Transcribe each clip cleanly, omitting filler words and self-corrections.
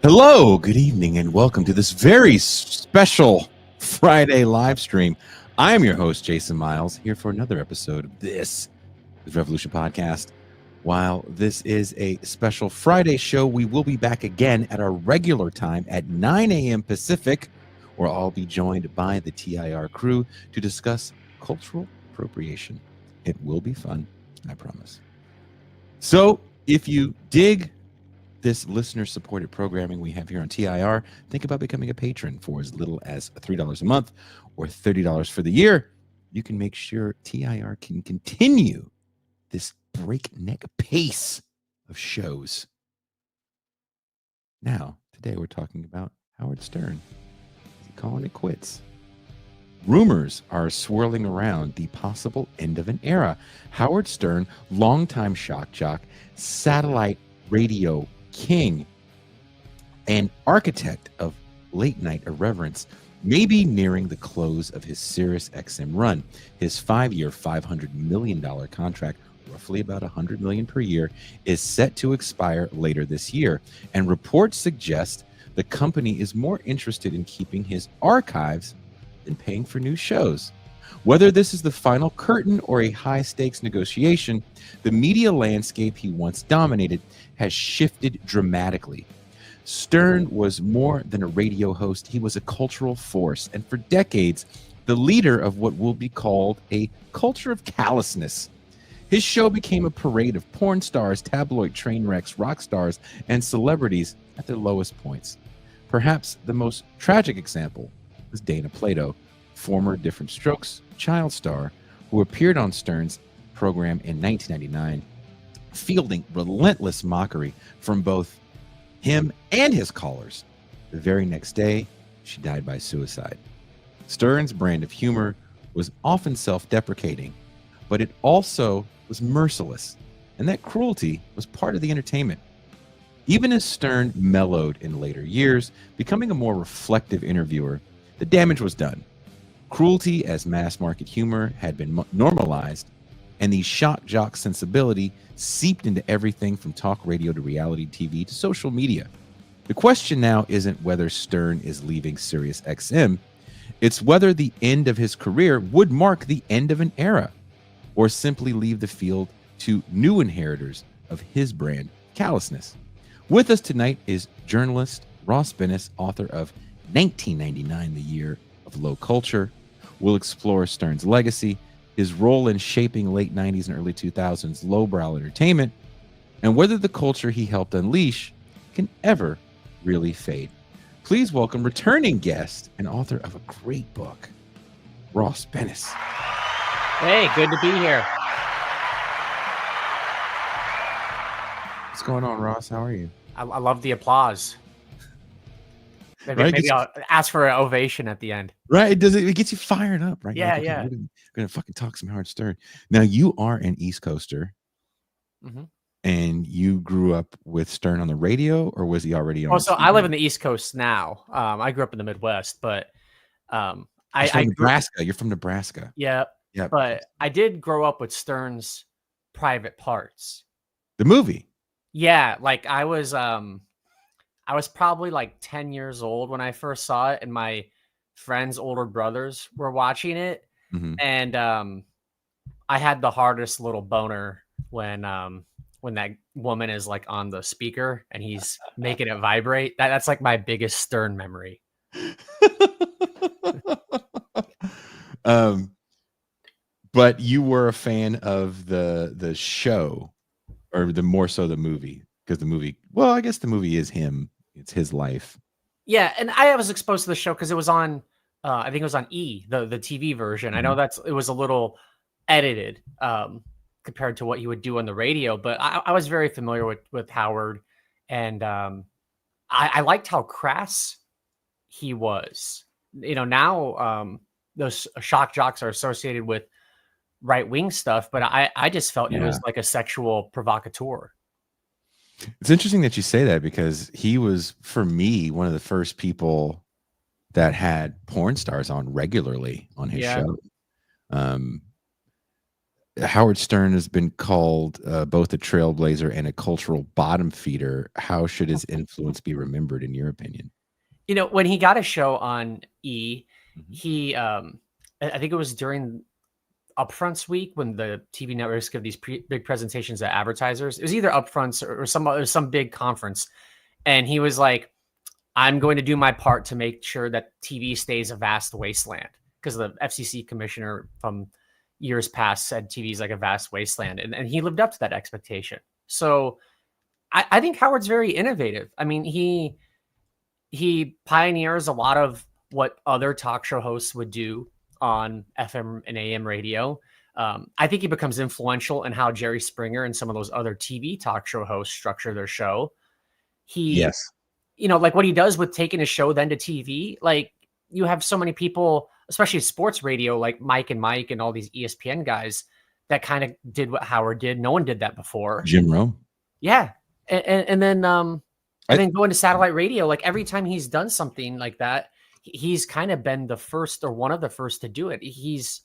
Hello, good evening, and welcome to this very special Friday live stream. I am your host, Jason Miles, here for another episode of This is Revolution Podcast. While this is a special Friday show, we will be back again at our regular time at 9 a.m. Pacific, where I'll be joined by the TIR crew to discuss cultural appropriation. It will be fun, I promise. So, if you dig this listener-supported programming we have here on TIR, think about becoming a patron for as little as $3 a month or $30 for the year. You can make sure TIR can continue this breakneck pace of shows. Now, today we're talking about Howard Stern. Is he calling it quits? Rumors are swirling around the possible end of an era. Howard Stern, longtime shock jock, satellite radio king, and architect of late-night irreverence, may be nearing the close of his Sirius XM run. His 5-year, $500 million contract, roughly about $100 million per year, is set to expire later this year, and reports suggest the company is more interested in keeping his archives than paying for new shows. Whether this is the final curtain or a high-stakes negotiation, the media landscape he once dominated has shifted dramatically. Stern was more than a radio host. He was a cultural force, and for decades, the leader of what will be called a culture of callousness. His show became a parade of porn stars, tabloid train wrecks, rock stars, and celebrities at their lowest points. Perhaps the most tragic example was Dana Plato, former Different Strokes child star, who appeared on Stern's program in 1999, fielding relentless mockery from both him and his callers. The very next day, she died by suicide. Stern's brand of humor was often self-deprecating, but it also was merciless, and that cruelty was part of the entertainment. Even as Stern mellowed in later years, becoming a more reflective interviewer, the damage was done. Cruelty as mass market humor had been normalized, and the shock jock sensibility seeped into everything from talk radio to reality TV to social media. The question now isn't whether Stern is leaving Sirius XM, it's whether the end of his career would mark the end of an era, or simply leave the field to new inheritors of his brand, callousness. With us tonight is journalist Ross BENES, author of 1999, The Year of Low Culture. We'll explore Stern's legacy, his role in shaping late 90s and early 2000s lowbrow entertainment, and whether the culture he helped unleash can ever really fade. Please welcome returning guest and author of a great book, Ross BENES. Hey, good to be here. What's going on, Ross? How are you? I love the applause. Maybe I'll ask for an ovation at the end. Right? It gets you fired up, right? Yeah, like, okay, yeah. we're gonna fucking talk some Howard Stern. Now, you are an East Coaster, and you grew up with Stern on the radio, or was he already on? Oh, so I live in the East Coast now. I grew up in the Midwest, but from Nebraska. You're from Nebraska. Yeah. But I did grow up with Stern's Private Parts. The movie. Yeah, like I was probably like 10 years old when I first saw it, and my friends' older brothers were watching it. And I had the hardest little boner when that woman is like on the speaker and he's making it vibrate. That's like my biggest Stern memory. But you were a fan of the show, or more so the movie, because the movie, well, I guess the movie is him. It's his life. Yeah, and I was exposed to the show because it was on, I think it was on E, the TV version. I know it was a little edited compared to what he would do on the radio, but I was very familiar with Howard, and I liked how crass he was. Now those shock jocks are associated with right-wing stuff, but I just felt he was like a sexual provocateur. It's interesting that you say that, because he was, for me, one of the first people that had porn stars on regularly on his show. Howard Stern has been called both a trailblazer and a cultural bottom feeder. How should his influence be remembered, in your opinion? When he got a show on E, Mhm. he, I think it was during Upfronts week when the TV networks give these big presentations to advertisers. It was either Upfronts or some big conference, and he was like, "I'm going to do my part to make sure that TV stays a vast wasteland," because the FCC commissioner from years past said TV is like a vast wasteland, and he lived up to that expectation. So I think Howard's very innovative. I mean, he pioneers a lot of what other talk show hosts would do on FM and AM radio. I think he becomes influential in how Jerry Springer and some of those other TV talk show hosts structure their show. He, Yes. like what he does with taking his show then to TV, like you have so many people, especially sports radio, like Mike and all these ESPN guys that kind of did what Howard did. No one did that before. Jim Rome. Yeah. And then I- going to satellite radio, like every time he's done something like that, he's kind of been the first or one of the first to do it. He's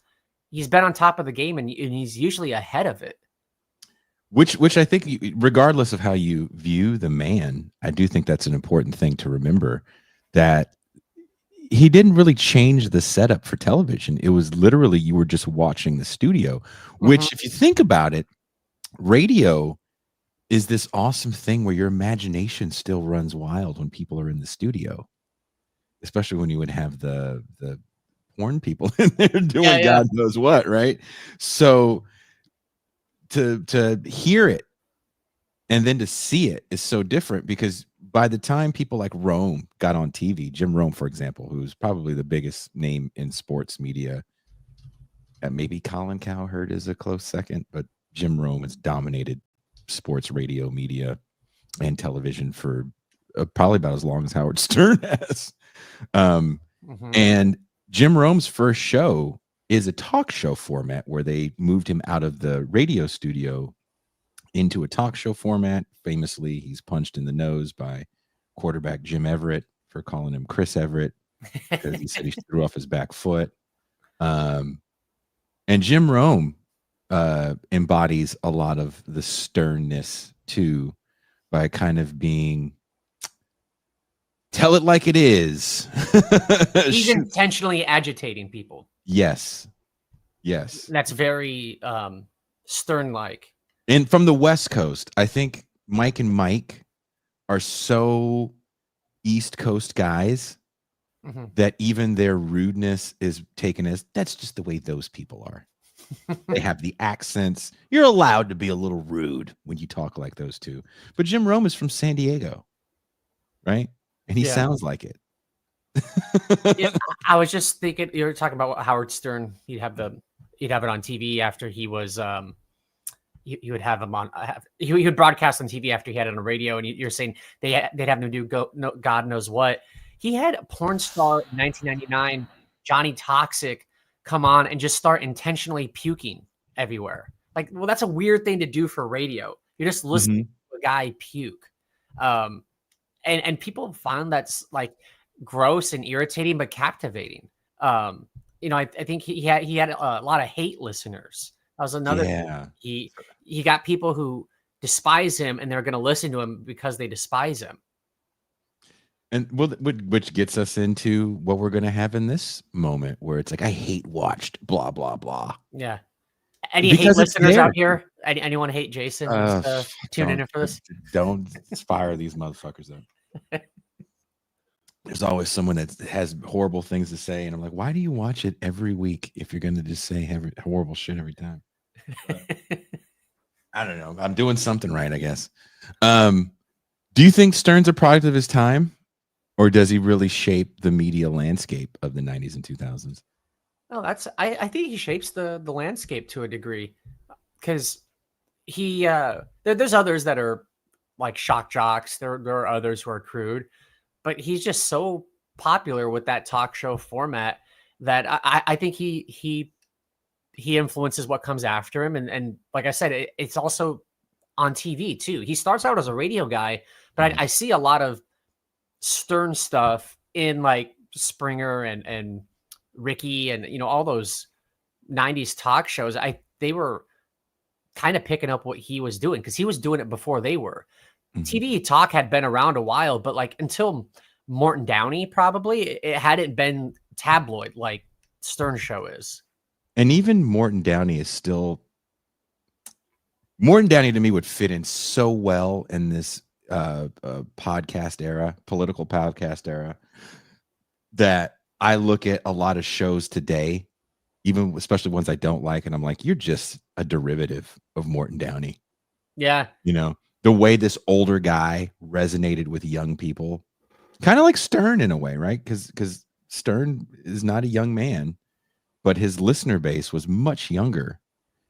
been on top of the game and he's usually ahead of it. Which I think, regardless of how you view the man, I do think that's an important thing to remember, that he didn't really change the setup for television. It was literally, you were just watching the studio, which if you think about it, radio is this awesome thing where your imagination still runs wild when people are in the studio, especially when you would have the porn people in there doing God knows what, right? So to hear it and then to see it is so different, because by the time people like Rome got on TV, Jim Rome, for example, who's probably the biggest name in sports media, and maybe Colin Cowherd is a close second, but Jim Rome has dominated sports radio media and television for probably about as long as Howard Stern has. And Jim Rome's first show is a talk show format where they moved him out of the radio studio into a talk show format. Famously, he's punched in the nose by quarterback Jim Everett for calling him Chris Everett because he said he threw off his back foot. And Jim Rome embodies a lot of the sternness too, by kind of being, tell it like it is. He's intentionally agitating people. Yes. That's very Stern-like. And from the West Coast, I think Mike and Mike are so East Coast guys that even their rudeness is taken as, that's just the way those people are. They have the accents. You're allowed to be a little rude when you talk like those two. But Jim Rome is from San Diego, right? And he sounds like it. I was just thinking, you were talking about Howard Stern. He'd have it on TV after he was. You would have him on. He would broadcast on TV after he had it on the radio, and you're saying they'd have him do God knows what. He had a porn star in 1999, Johnny Toxic, come on and just start intentionally puking everywhere. Like, well, that's a weird thing to do for radio. You're just listening to a guy puke. And people found that's like gross and irritating, but captivating. I think he had a lot of hate listeners. That was another thing. He got people who despise him and they're going to listen to him because they despise him. And which gets us into what we're going to have in this moment, where it's like, I hate watched, blah, blah, blah. Yeah. Any hate listeners out here? Anyone hate Jason? Tune in for this. Don't fire these motherfuckers up. There's always someone that has horrible things to say. And I'm like, why do you watch it every week if you're going to just say horrible shit every time? I don't know. I'm doing something right, I guess. Do you think Stern's a product of his time? Or does he really shape the media landscape of the 90s and 2000s? No, I think he shapes the landscape to a degree, because there's others that are like shock jocks. There are others who are crude, but he's just so popular with that talk show format that I think he influences what comes after him. And like I said, it's also on TV too. He starts out as a radio guy, but I see a lot of Stern stuff in like Springer and Ricky and all those 90s talk shows. They were kind of picking up what he was doing because he was doing it before they were. Mhm. TV talk had been around a while, but like until Morton Downey, probably it hadn't been tabloid like Stern Show is. And even Morton Downey is still Morton Downey to me would fit in so well in this podcast era, political podcast era, that I look at a lot of shows today, even especially ones I don't like, and I'm like, you're just a derivative of Morton Downey. Yeah. You know, the way this older guy resonated with young people, kind of like Stern in a way, right? Because Stern is not a young man, but his listener base was much younger.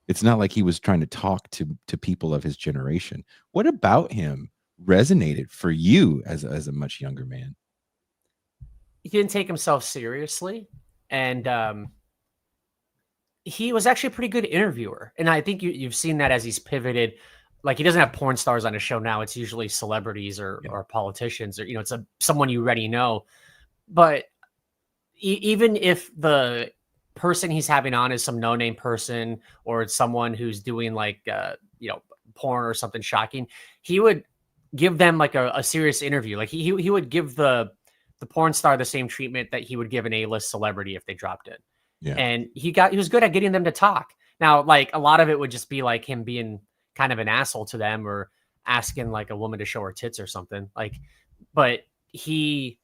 It's not like he was trying to talk to people of his generation. What about him resonated for you as a much younger man? He didn't take himself seriously, and he was actually a pretty good interviewer. And I think you've seen that as he's pivoted. Like he doesn't have porn stars on his show now. It's usually celebrities or politicians or, it's someone you already know. But even if the person he's having on is some no-name person or it's someone who's doing like, porn or something shocking, he would give them like a serious interview. Like he would give the porn star the same treatment that he would give an A-list celebrity if they dropped it. Yeah. And he was good at getting them to talk. Now, like a lot of it would just be like him being kind of an asshole to them or asking like a woman to show her tits or something like, but he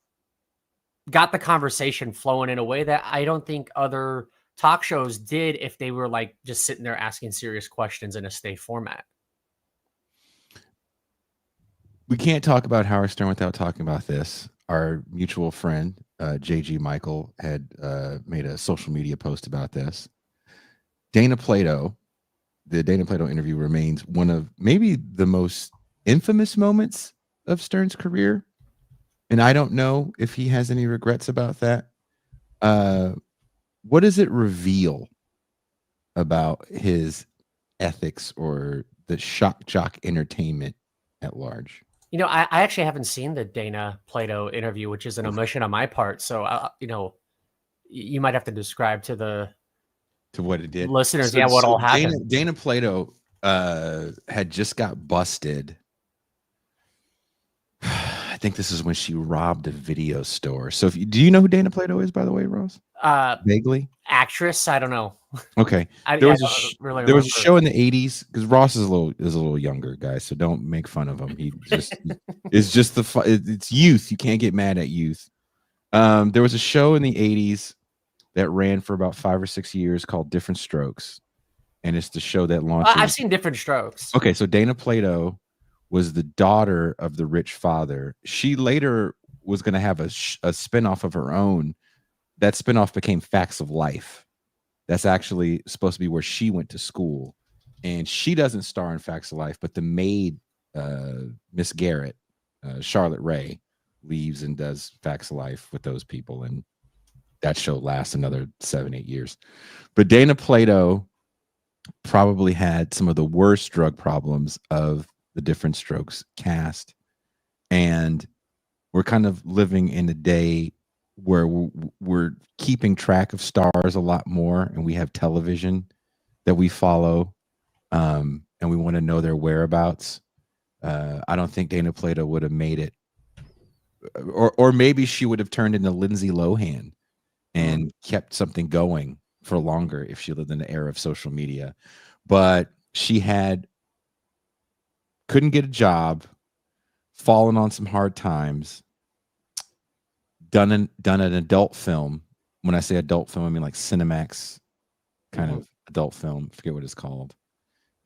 got the conversation flowing in a way that I don't think other talk shows did if they were like just sitting there asking serious questions in a stay format. We can't talk about Howard Stern without talking about this. Our mutual friend, JG Michael, had made a social media post about this. Dana Plato, the Dana Plato interview remains one of maybe the most infamous moments of Stern's career. And I don't know if he has any regrets about that. What does it reveal about his ethics or the shock jock entertainment at large? I actually haven't seen the Dana Plato interview, which is an omission on my part. So, you might have to describe to what it did, listeners, what all happened. Dana Plato had just got busted. I think this is when she robbed a video store. So, do you know who Dana Plato is, by the way, Ross? Vaguely. Actress, I don't know. Okay, there was a show in the 80s because Ross is a little younger, guys. So don't make fun of him. He just it's just it's youth. You can't get mad at youth. There was a show in the 80s that ran for about 5 or 6 years called Different Strokes, and it's the show that launched. I've seen Different Strokes. Okay, so Dana Plato was the daughter of the rich father. She later was going to have a spinoff of her own. That spinoff became Facts of Life. That's actually supposed to be where she went to school. And she doesn't star in Facts of Life, but the maid, Miss Garrett, Charlotte Ray, leaves and does Facts of Life with those people. And that show lasts another 7-8 years. But Dana Plato probably had some of the worst drug problems of the Different Strokes cast. And we're kind of living in a day where we're keeping track of stars a lot more, and we have television that we follow, and we want to know their whereabouts. I don't think Dana Plato would have made it, or maybe she would have turned into Lindsay Lohan and kept something going for longer if she lived in the era of social media. But she couldn't get a job, fallen on some hard times, done an adult film. When I say adult film, I mean like Cinemax kind of adult film. I forget what it's called.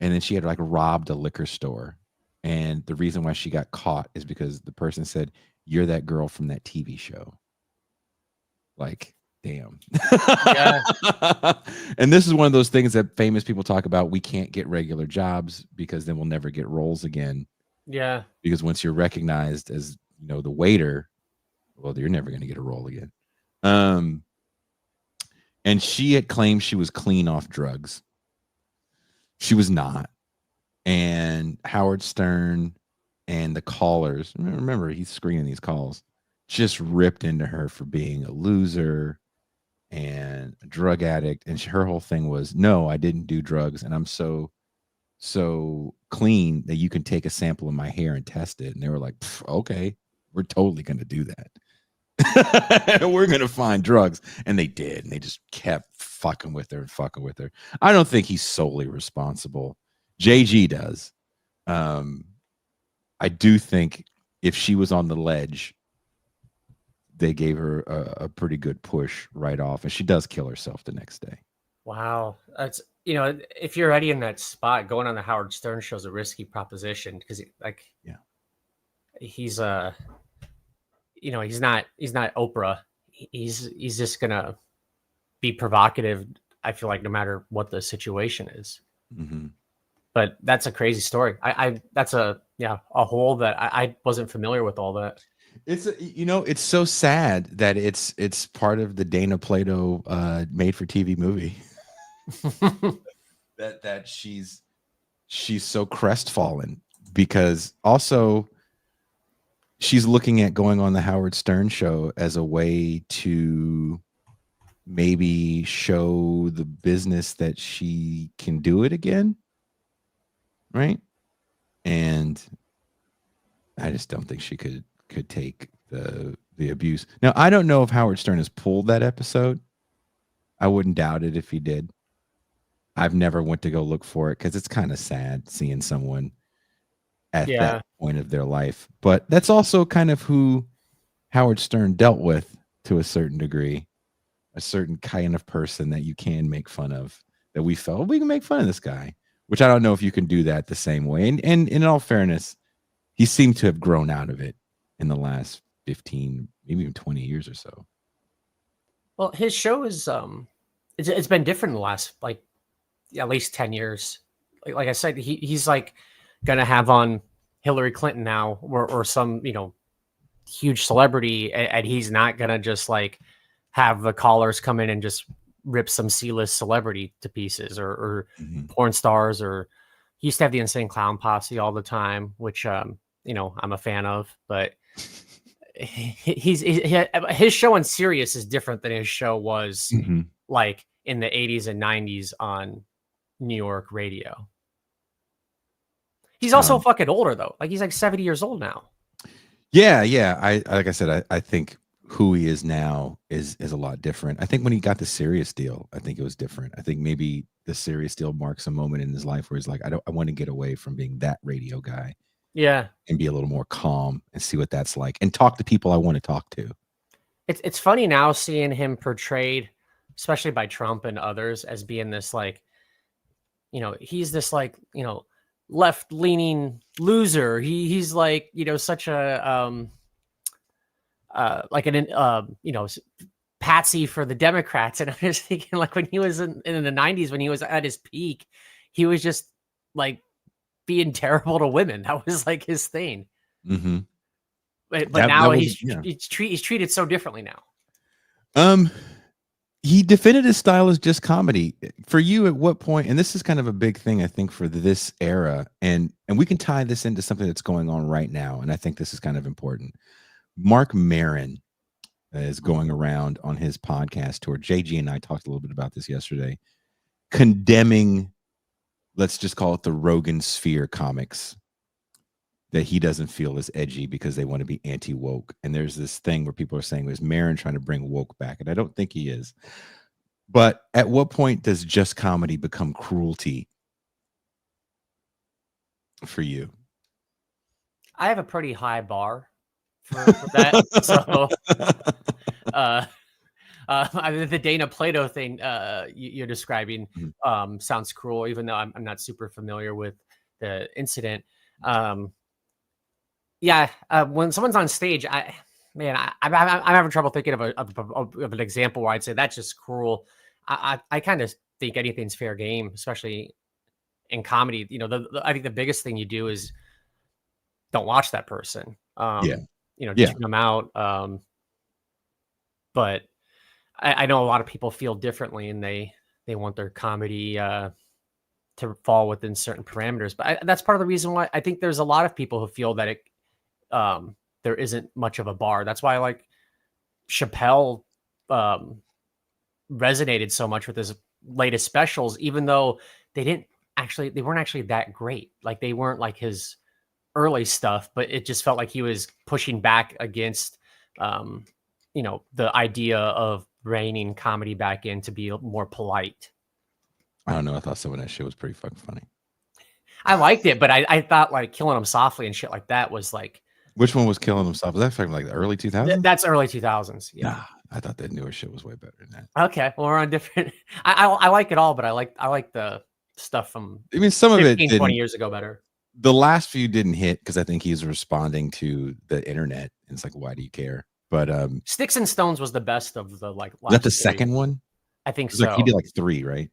And then she had like robbed a liquor store. And the reason why she got caught is because the person said, "You're that girl from that TV show." Like, damn. Yeah. And this is one of those things that famous people talk about. We can't get regular jobs because then we'll never get roles again. Yeah. Because once you're recognized as, the waiter, well, you're never going to get a role again. And she had claimed she was clean off drugs. She was not. And Howard Stern and the callers, remember, he's screening these calls, just ripped into her for being a loser and a drug addict. And her whole thing was, no, I didn't do drugs. And I'm so so clean that you can take a sample of my hair and test it. And they were like, okay, we're totally going to do that. We're going to find drugs. And they did. And they just kept fucking with her and fucking with her. I don't think he's solely responsible. JG does. I do think if she was on the ledge, they gave her a pretty good push right off. And she does kill herself the next day. Wow. That's, you know, if you're already in that spot, going on the Howard Stern show is a risky proposition because, like, yeah, he's you know, he's not Oprah. He's just gonna be provocative. I feel like no matter what the situation is. Mm-hmm. But that's a crazy story. That's a hole that I wasn't familiar with all that. It's it's so sad that it's part of the Dana Plato made for TV movie. that she's so crestfallen because also she's looking at going on the Howard Stern show as a way to maybe show the business that she can do it again, right? And I just don't think she could take the abuse. Now, I don't know if Howard Stern has pulled that episode. I wouldn't doubt it if he did. I've never went to go look for it because it's kind of sad seeing someone at that point of their life. But that's also kind of who Howard Stern dealt with to a certain degree, a certain kind of person that you can make fun of, that we felt we can make fun of this guy, which I don't know if you can do that the same way. And in all fairness, he seemed to have grown out of it in the last 15, maybe even 20 years or so. Well, his show is it's been different in the last at least 10 years. Like I said, he's like gonna have on Hillary Clinton now or some, huge celebrity, and he's not gonna just like have the callers come in and just rip some C-list celebrity to pieces or porn stars. Or he used to have the Insane Clown Posse all the time, which I'm a fan of, but his show on Sirius is different than his show was like in the 80s and 90s on New York radio. He's also fucking older though. Like he's like 70 years old now. Yeah. Like I said, I think who he is now is a lot different. I think when he got the Sirius deal, I think it was different. I think maybe the Sirius deal marks a moment in his life where he's like, I want to get away from being that radio guy. Yeah. And be a little more calm and see what that's like and talk to people I want to talk to. It's funny now seeing him portrayed, especially by Trump and others, as being this like, he's this like, left-leaning loser. He's like, such a like an patsy for the Democrats. And I'm just thinking like when he was in the 90s, when he was at his peak, he was just like being terrible to women. That was like his thing. Mm-hmm. But now he's treated so differently now. He defended his style as just comedy. For you, at what point, and this is kind of a big thing, I think, for this era, and we can tie this into something that's going on right now, and I think this is kind of important. Mark Maron is going around on his podcast tour. JG and I talked a little bit about this yesterday, condemning, let's just call it the Rogan sphere comics, that he doesn't feel is edgy because they want to be anti-woke. And there's this thing where people are saying, is Maron trying to bring woke back? And I don't think he is. But at what point does just comedy become cruelty for you? I have a pretty high bar for that. So the Dana Plato thing you're describing sounds cruel, even though I'm not super familiar with the incident. When someone's on stage, I'm having trouble thinking of an example where I'd say that's just cruel. I kind of think anything's fair game, especially in comedy. I think the biggest thing you do is don't watch that person. Tune them out. But I know a lot of people feel differently, and they want their comedy to fall within certain parameters. But that's part of the reason why I think there's a lot of people who feel that there isn't much of a bar. That's why like Chappelle resonated so much with his latest specials, even though they didn't they weren't actually that great. Like they weren't like his early stuff, but it just felt like he was pushing back against, the idea of reining comedy back in to be more polite. I don't know. I thought some of that shit was pretty fucking funny. I liked it, but I thought like Killing Him Softly and shit like that was like. Which one was Killing Himself? Was that from like the early 2000s? That's early 2000s. Yeah. Nah, I thought that newer shit was way better than that. Okay, well we're on different. I like it all, but I like the stuff from. I mean, some 15, of it 20 years ago better. The last few didn't hit because I think he's responding to the internet. And it's like, why do you care? But Sticks and Stones was the best of the like. Is that the second one? I think so. Like he did like 3, right?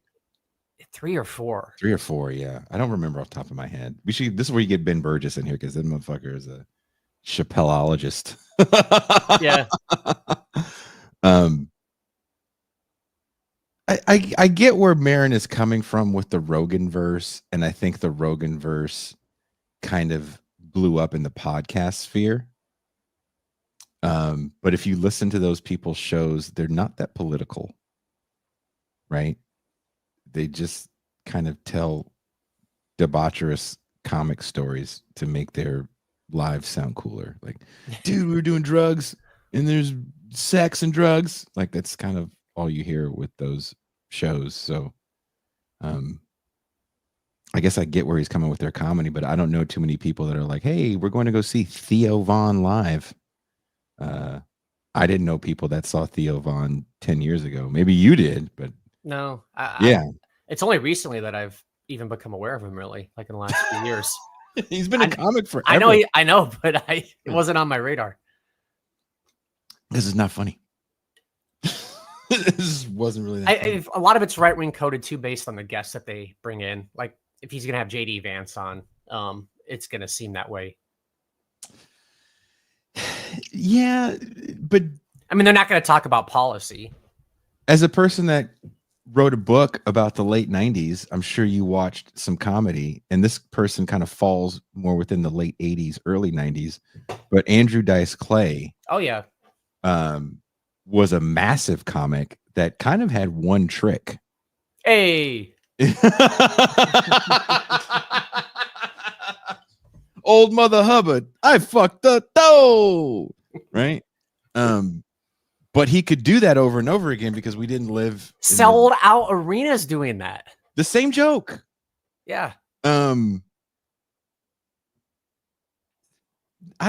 3 or 4. 3 or 4, yeah. I don't remember off the top of my head. This is where you get Ben Burgess in here because that motherfucker is a Chappelleologist. Yeah. I get where Marin is coming from with the Rogan verse, and I think the Rogan verse kind of blew up in the podcast sphere. But if you listen to those people's shows, they're not that political, right? They just kind of tell debaucherous comic stories to make their lives sound cooler. Like, dude, we were doing drugs and there's sex and drugs. Like that's kind of all you hear with those shows. So I guess I get where he's coming with their comedy, but I don't know too many people that are like, hey, we're going to go see Theo Von live. I didn't know people that saw Theo Von 10 years ago. Maybe you did, but no. It's only recently that I've even become aware of him, really, like in the last few years. He's been a comic forever. I know, but it wasn't on my radar. This is not funny. This wasn't really that funny. A lot of it's right-wing coded too, based on the guests that they bring in. Like if he's gonna have JD Vance on, it's gonna seem that way. Yeah, but I mean, they're not gonna talk about policy. As a person that wrote a book about the late 90s, I'm sure you watched some comedy, and this person kind of falls more within the late 80s, early 90s. But Andrew Dice Clay, oh yeah, was a massive comic that kind of had one trick. Hey. Old Mother Hubbard, I fucked the dough, right? But he could do that over and over again because we didn't live sold out arenas doing that. The same joke. Yeah. I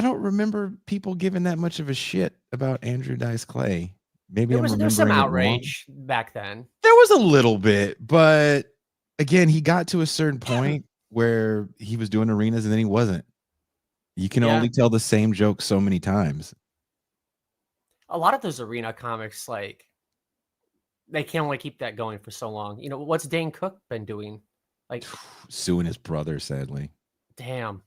don't remember people giving that much of a shit about Andrew Dice Clay. Maybe there was some outrage back then. There was a little bit, but again, he got to a certain point where he was doing arenas and then he wasn't. You can only tell the same joke so many times. A lot of those arena comics, like, they can only keep that going for so long. You know, what's Dane Cook been doing? Like suing his brother, sadly. Damn.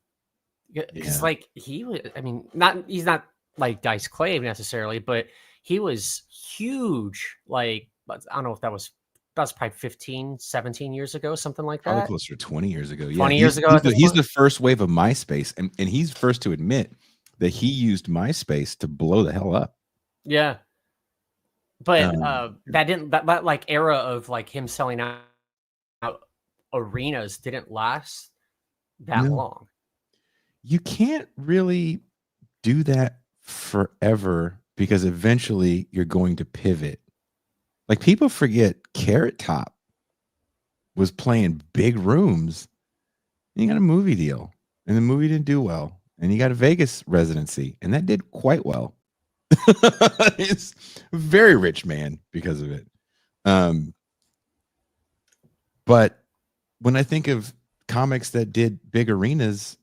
Because like he was, I mean, he's not like Dice Clay necessarily, but he was huge. Like, I don't know if that was probably 15, 17 years ago, something like that. Probably closer to 20 years ago. Yeah. 20 years ago. He's the first wave of MySpace, and he's first to admit that he used MySpace to blow the hell up. Yeah. But that like era of like him selling out arenas didn't last that long. You can't really do that forever because eventually you're going to pivot. Like people forget Carrot Top was playing big rooms. And you got a movie deal and the movie didn't do well. And you got a Vegas residency and that did quite well. It's a very rich man because of it. But when I think of comics that did big arenas,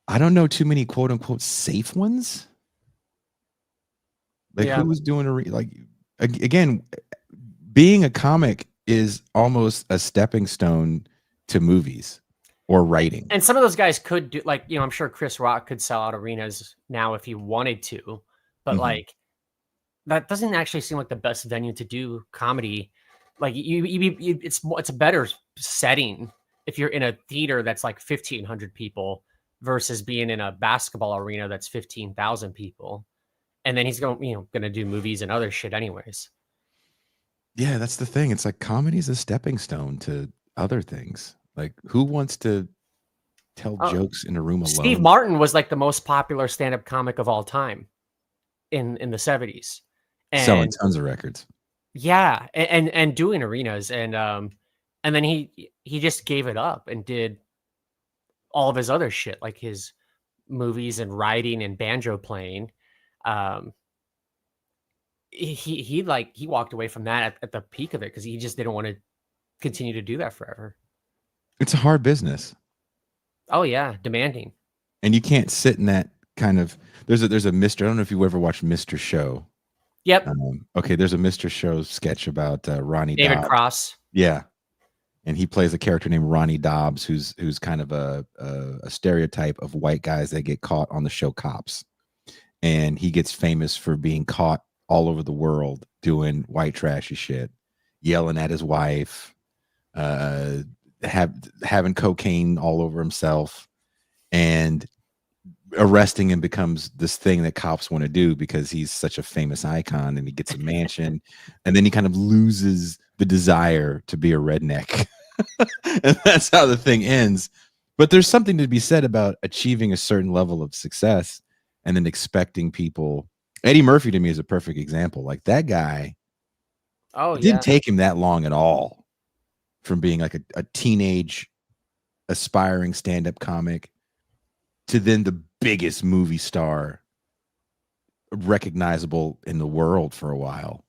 I don't know too many quote unquote safe ones. Like who was doing again, being a comic is almost a stepping stone to movies or writing. And some of those guys could do, like, you know, I'm sure Chris Rock could sell out arenas now if he wanted to, but like that doesn't actually seem like the best venue to do comedy. Like it's a better setting if you're in a theater that's like 1,500 people versus being in a basketball arena that's 15,000 people. And then he's going to do movies and other shit anyways. Yeah, that's the thing. It's like comedy is a stepping stone to other things. Like, who wants to tell jokes in a room Steve alone? Martin was like the most popular stand-up comic of all time in the 70s. Selling And tons of records. yeah, and doing arenas, and then he just gave it up and did all of his other shit, like his movies and writing and banjo playing. Um, he walked away from that at the peak of it because he just didn't want to continue to do that forever. It's a hard business. Oh yeah, demanding. And you can't sit in that kind of there's a Mr. I don't know if you ever watched Mr. Show. Yep, Okay, there's a Mr. Show sketch about Ronnie David Dobbs. Cross. Yeah. And he plays a character named Ronnie Dobbs, who's kind of a stereotype of white guys that get caught on the show Cops. And he gets famous for being caught all over the world doing white trashy shit, yelling at his wife, having cocaine all over himself, and arresting him becomes this thing that cops want to do because he's such a famous icon, and he gets a mansion, and then he kind of loses the desire to be a redneck. And that's how the thing ends. But there's something to be said about achieving a certain level of success and then expecting people. Eddie Murphy to me is a perfect example. Like, that guy, it didn't take him that long at all from being like a teenage aspiring stand-up comic to then the biggest movie star recognizable in the world for a while.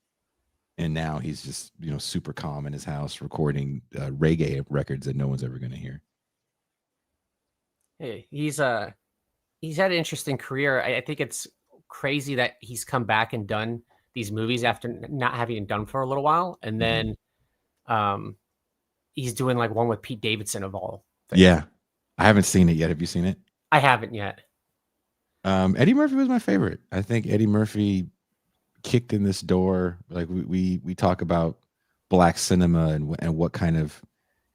And now he's just, super calm in his house recording reggae records that no one's ever going to hear. Hey, he's had an interesting career. I think it's crazy that he's come back and done these movies after not having done for a little while, and then he's doing like one with Pete Davidson of all things. Yeah, I haven't seen it yet. Have you seen it? I haven't yet. Eddie Murphy was my favorite. I think Eddie Murphy kicked in this door. Like, we talk about black cinema and what kind of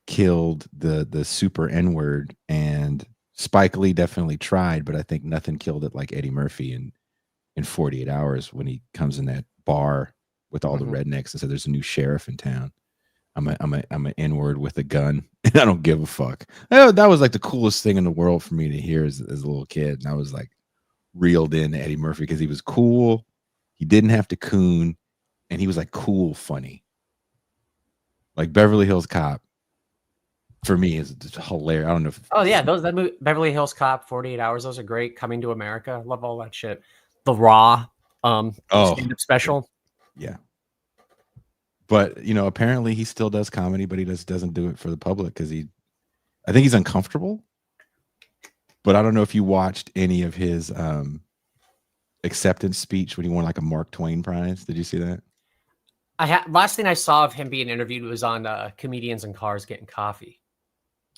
killed the super N-word, and Spike Lee definitely tried, but I think nothing killed it like Eddie Murphy in 48 Hours when he comes in that bar with all the rednecks and said there's a new sheriff in town. I'm an N-word with a gun, and I don't give a fuck. That was like the coolest thing in the world for me to hear as a little kid. And I was like reeled into Eddie Murphy because he was cool. He didn't have to coon, and he was like cool, funny. Like Beverly Hills Cop for me is just hilarious. I don't know if that movie, Beverly Hills Cop, 48 Hours, those are great. Coming to America, love all that shit. The Raw stand-up special. Yeah. But apparently he still does comedy, but he just doesn't do it for the public because I think he's uncomfortable. But I don't know if you watched any of his acceptance speech when he won like a Mark Twain prize. Did you see that? Last thing I saw of him being interviewed was on Comedians in Cars Getting Coffee.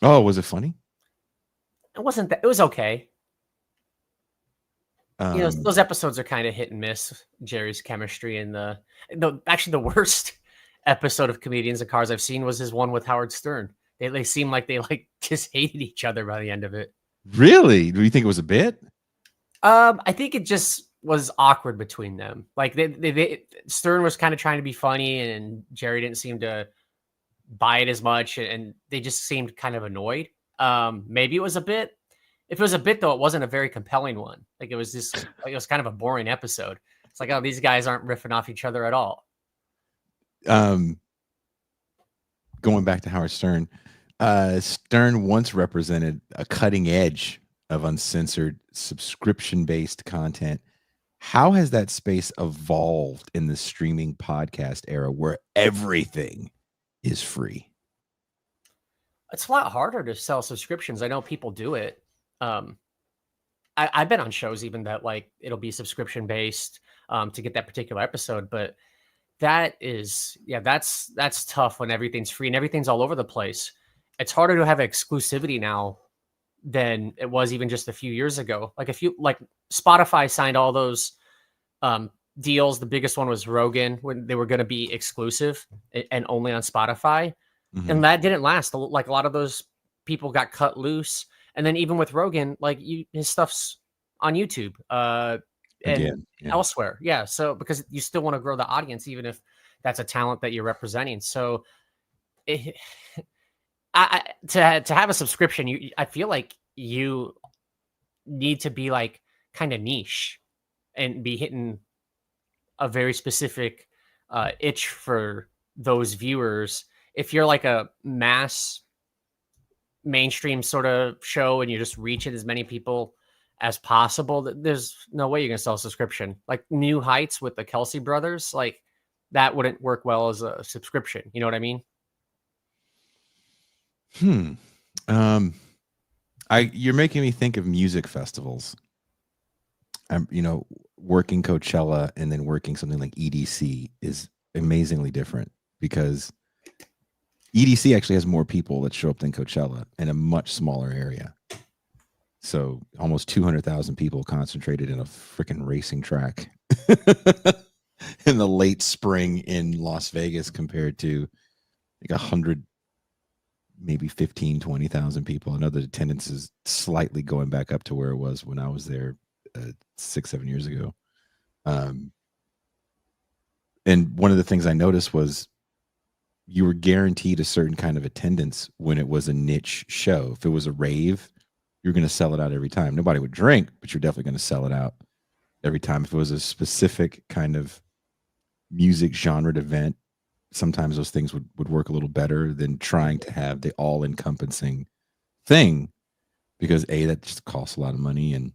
Oh, was it funny? It wasn't that. It was okay. Those episodes are kind of hit and miss. Jerry's chemistry and actually the worst episode of Comedians in Cars I've seen was his one with Howard Stern. They seemed like they just hated each other by the end of it. Really? Do you think it was a bit? I think it just was awkward between them. Like Stern was kind of trying to be funny, and Jerry didn't seem to buy it as much, and they just seemed kind of annoyed. Maybe it was a bit. If it was a bit, though, it wasn't a very compelling one. Like, it was just, it was kind of a boring episode. It's like, oh, these guys aren't riffing off each other at all. Going back to Howard Stern, Stern once represented a cutting edge of uncensored subscription-based content. How has that space evolved in the streaming podcast era where everything is free? It's a lot harder to sell subscriptions. I know people do it. I've been on shows even that it'll be subscription based to get that particular episode, but that's tough when everything's free and everything's all over the place. It's harder to have exclusivity now than it was even just a few years ago. Like Spotify signed all those deals. The biggest one was Rogan when they were going to be exclusive and only on Spotify. And that didn't last. Like, a lot of those people got cut loose. And then even with Rogan, his stuff's on YouTube and elsewhere. Yeah. So because you still want to grow the audience, even if that's a talent that you're representing. So To have a subscription, I feel like you need to be like kind of niche and be hitting a very specific itch for those viewers. If you're like a mass mainstream sort of show and you're just reaching as many people as possible, there's no way you're gonna sell a subscription. Like New Heights with the Kelsey brothers, like that wouldn't work well as a subscription. You know what I mean? You're making me think of music festivals. I'm, working Coachella and then working something like EDC is amazingly different because EDC actually has more people that show up than Coachella in a much smaller area. So almost 200,000 people concentrated in a freaking racing track in the late spring in Las Vegas compared to like 100, maybe 15, 20,000 people. I know the attendance is slightly going back up to where it was when I was there 6-7 years ago. And one of the things I noticed was you were guaranteed a certain kind of attendance when it was a niche show. If it was a rave, you're going to sell it out every time. Nobody would drink, but you're definitely going to sell it out every time. If it was a specific kind of music genre event, sometimes those things would work a little better than trying to have the all-encompassing thing, because that just costs a lot of money, and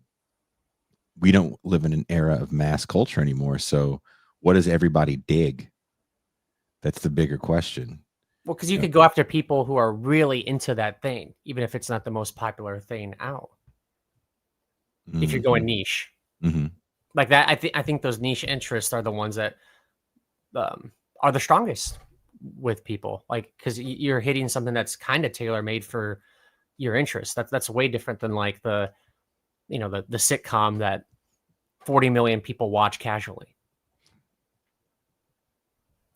we don't live in an era of mass culture anymore. So what does everybody dig? That's the bigger question. Well, because you could go after people who are really into that thing, even if it's not the most popular thing out. Mm-hmm. If you're going niche, like that, I think those niche interests are the ones that are the strongest with people. Like, because you're hitting something that's kind of tailor made for your interest. That's way different than like the sitcom that 40 million people watch casually.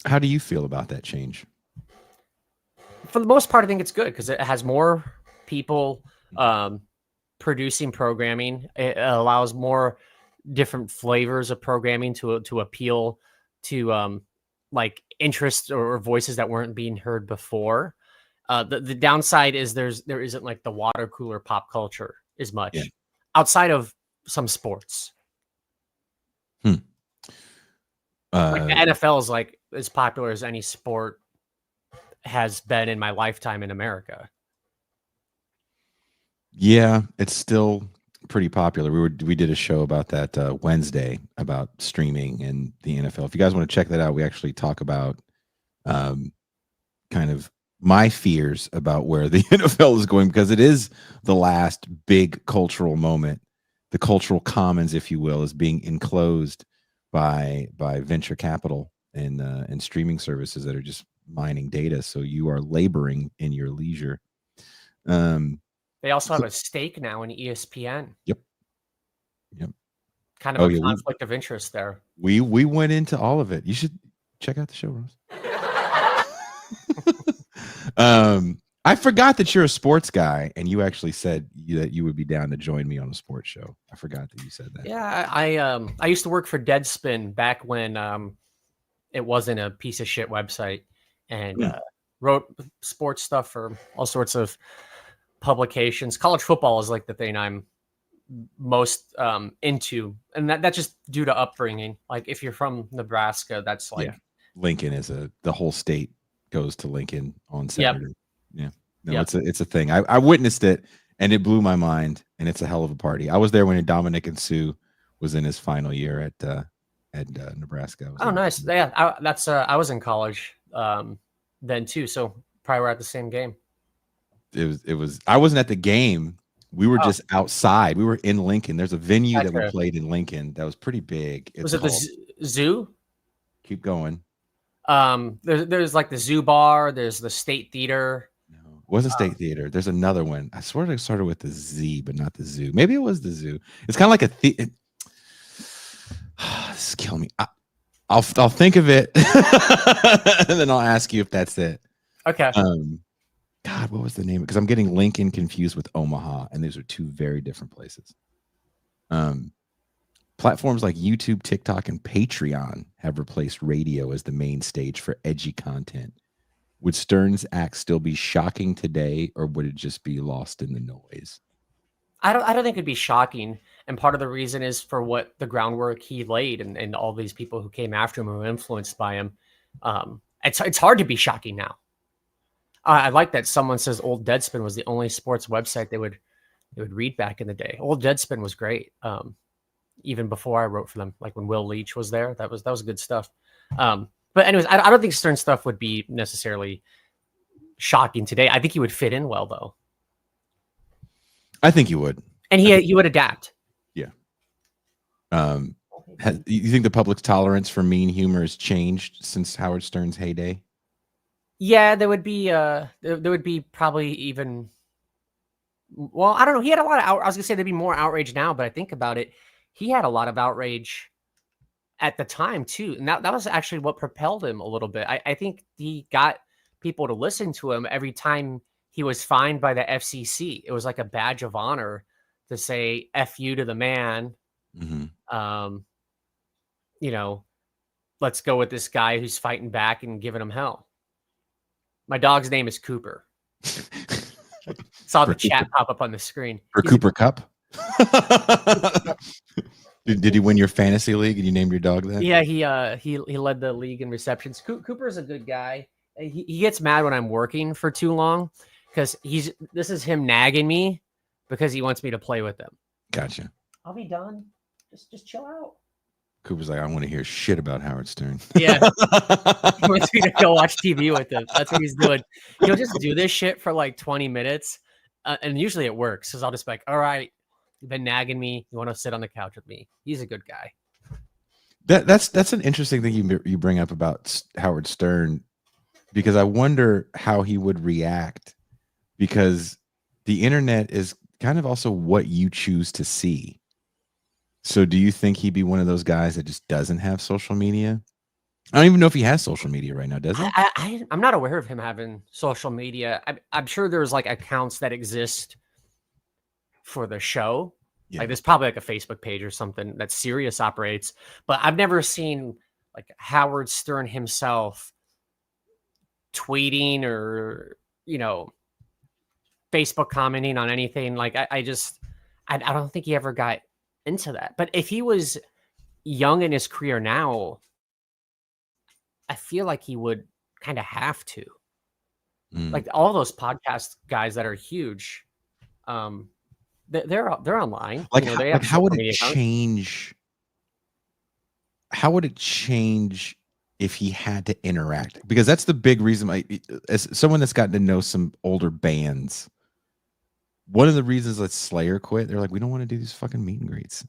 How do you feel about that change? For the most part, I think it's good because it has more people producing programming. It allows more different flavors of programming to appeal to like interests or voices that weren't being heard before. The downside is there isn't like the water cooler pop culture as much outside of some sports. Like the NFL is like as popular as any sport has been in my lifetime in America. Yeah, it's still pretty popular. We did a show about that Wednesday about streaming and the NFL. If you guys want to check that out, we actually talk about kind of my fears about where the NFL is going, because it is the last big cultural moment. The cultural commons, if you will, is being enclosed by venture capital and streaming services that are just mining data. So you are laboring in your leisure. They also have a stake now in ESPN. Yep. Kind of a conflict of interest there. We went into all of it. You should check out the show, Rose. I forgot that you're a sports guy, and you actually said that you would be down to join me on a sports show. I forgot that you said that. Yeah, I used to work for Deadspin back when it wasn't a piece of shit website, and wrote sports stuff for all sorts of publications. College football is like the thing I'm most into, and that's just due to upbringing. Like if you're from Nebraska, that's like Lincoln is the whole state goes to Lincoln on Saturday. It's a thing. I witnessed it, and it blew my mind, and it's a hell of a party. I was there when Dominic and Sue was in his final year at Nebraska. Oh, nice. Yeah, I was in college then too, so probably we're at the same game. It was. I wasn't at the game. We were just outside. We were in Lincoln. There's a venue that we played in Lincoln that was pretty big. Was it the zoo? Keep going. There's like the zoo bar. There's the State Theater. No, it wasn't State Theater. There's another one. I swear it started with the Z, but not the zoo. Maybe it was the zoo. It's kind of like a this is killing me. I'll think of it, and then I'll ask you if that's it. Okay. God, what was the name? Because I'm getting Lincoln confused with Omaha, and these are two very different places. Platforms like YouTube, TikTok, and Patreon have replaced radio as the main stage for edgy content, Would Stern's act still be shocking today, or would it just be lost in the noise? I don't think it'd be shocking. And part of the reason is for what the groundwork he laid and all these people who came after him who were influenced by him. It's hard to be shocking now. I like that someone says Old Deadspin was the only sports website they would read back in the day. Old Deadspin was great. Even before I wrote for them, like when Will Leach was there, that was good stuff. But anyways, I don't think Stern stuff would be necessarily shocking today. I think he would fit in well, though. I think you would. And he would adapt. Yeah. You think the public's tolerance for mean humor has changed since Howard Stern's heyday? Yeah, there would be probably even. Well, I don't know. He had a lot of. I was gonna say there'd be more outrage now, but I think about it, he had a lot of outrage at the time too, and that was actually what propelled him a little bit. I think he got people to listen to him every time he was fined by the FCC. It was like a badge of honor to say "F you" to the man. Mm-hmm. Let's go with this guy who's fighting back and giving him hell. My dog's name is Cooper. Saw the chat pop up on the screen. For Cooper Cup? Did he win your fantasy league and you named your dog that? Yeah, he led the league in receptions. Cooper's a good guy. He gets mad when I'm working for too long because this is him nagging me because he wants me to play with him. Gotcha. I'll be done. Just chill out. Cooper's like, I want to hear shit about Howard Stern. Yeah. He wants me to go watch TV with him. That's what he's doing. He'll just do this shit for like 20 minutes. And usually it works. Because I'll just be like, all right, you've been nagging me. You want to sit on the couch with me? He's a good guy. That's an interesting thing you bring up about Howard Stern, because I wonder how he would react, because the internet is kind of also what you choose to see. So do you think he'd be one of those guys that just doesn't have social media? I don't even know if he has social media right now, does he? I'm not aware of him having social media. I'm sure there's like accounts that exist for the show. Yeah. Like there's probably like a Facebook page or something that Sirius operates, but I've never seen like Howard Stern himself tweeting or, Facebook commenting on anything. Like I don't think he ever got into that. But if he was young in his career now, I feel like he would kind of have to. Like all those podcast guys that are huge, they're online. Like, how would it change? How would it change if he had to interact? Because that's the big reason. As someone that's gotten to know some older bands, one of the reasons that Slayer quit, they're like, we don't want to do these fucking meet and greets.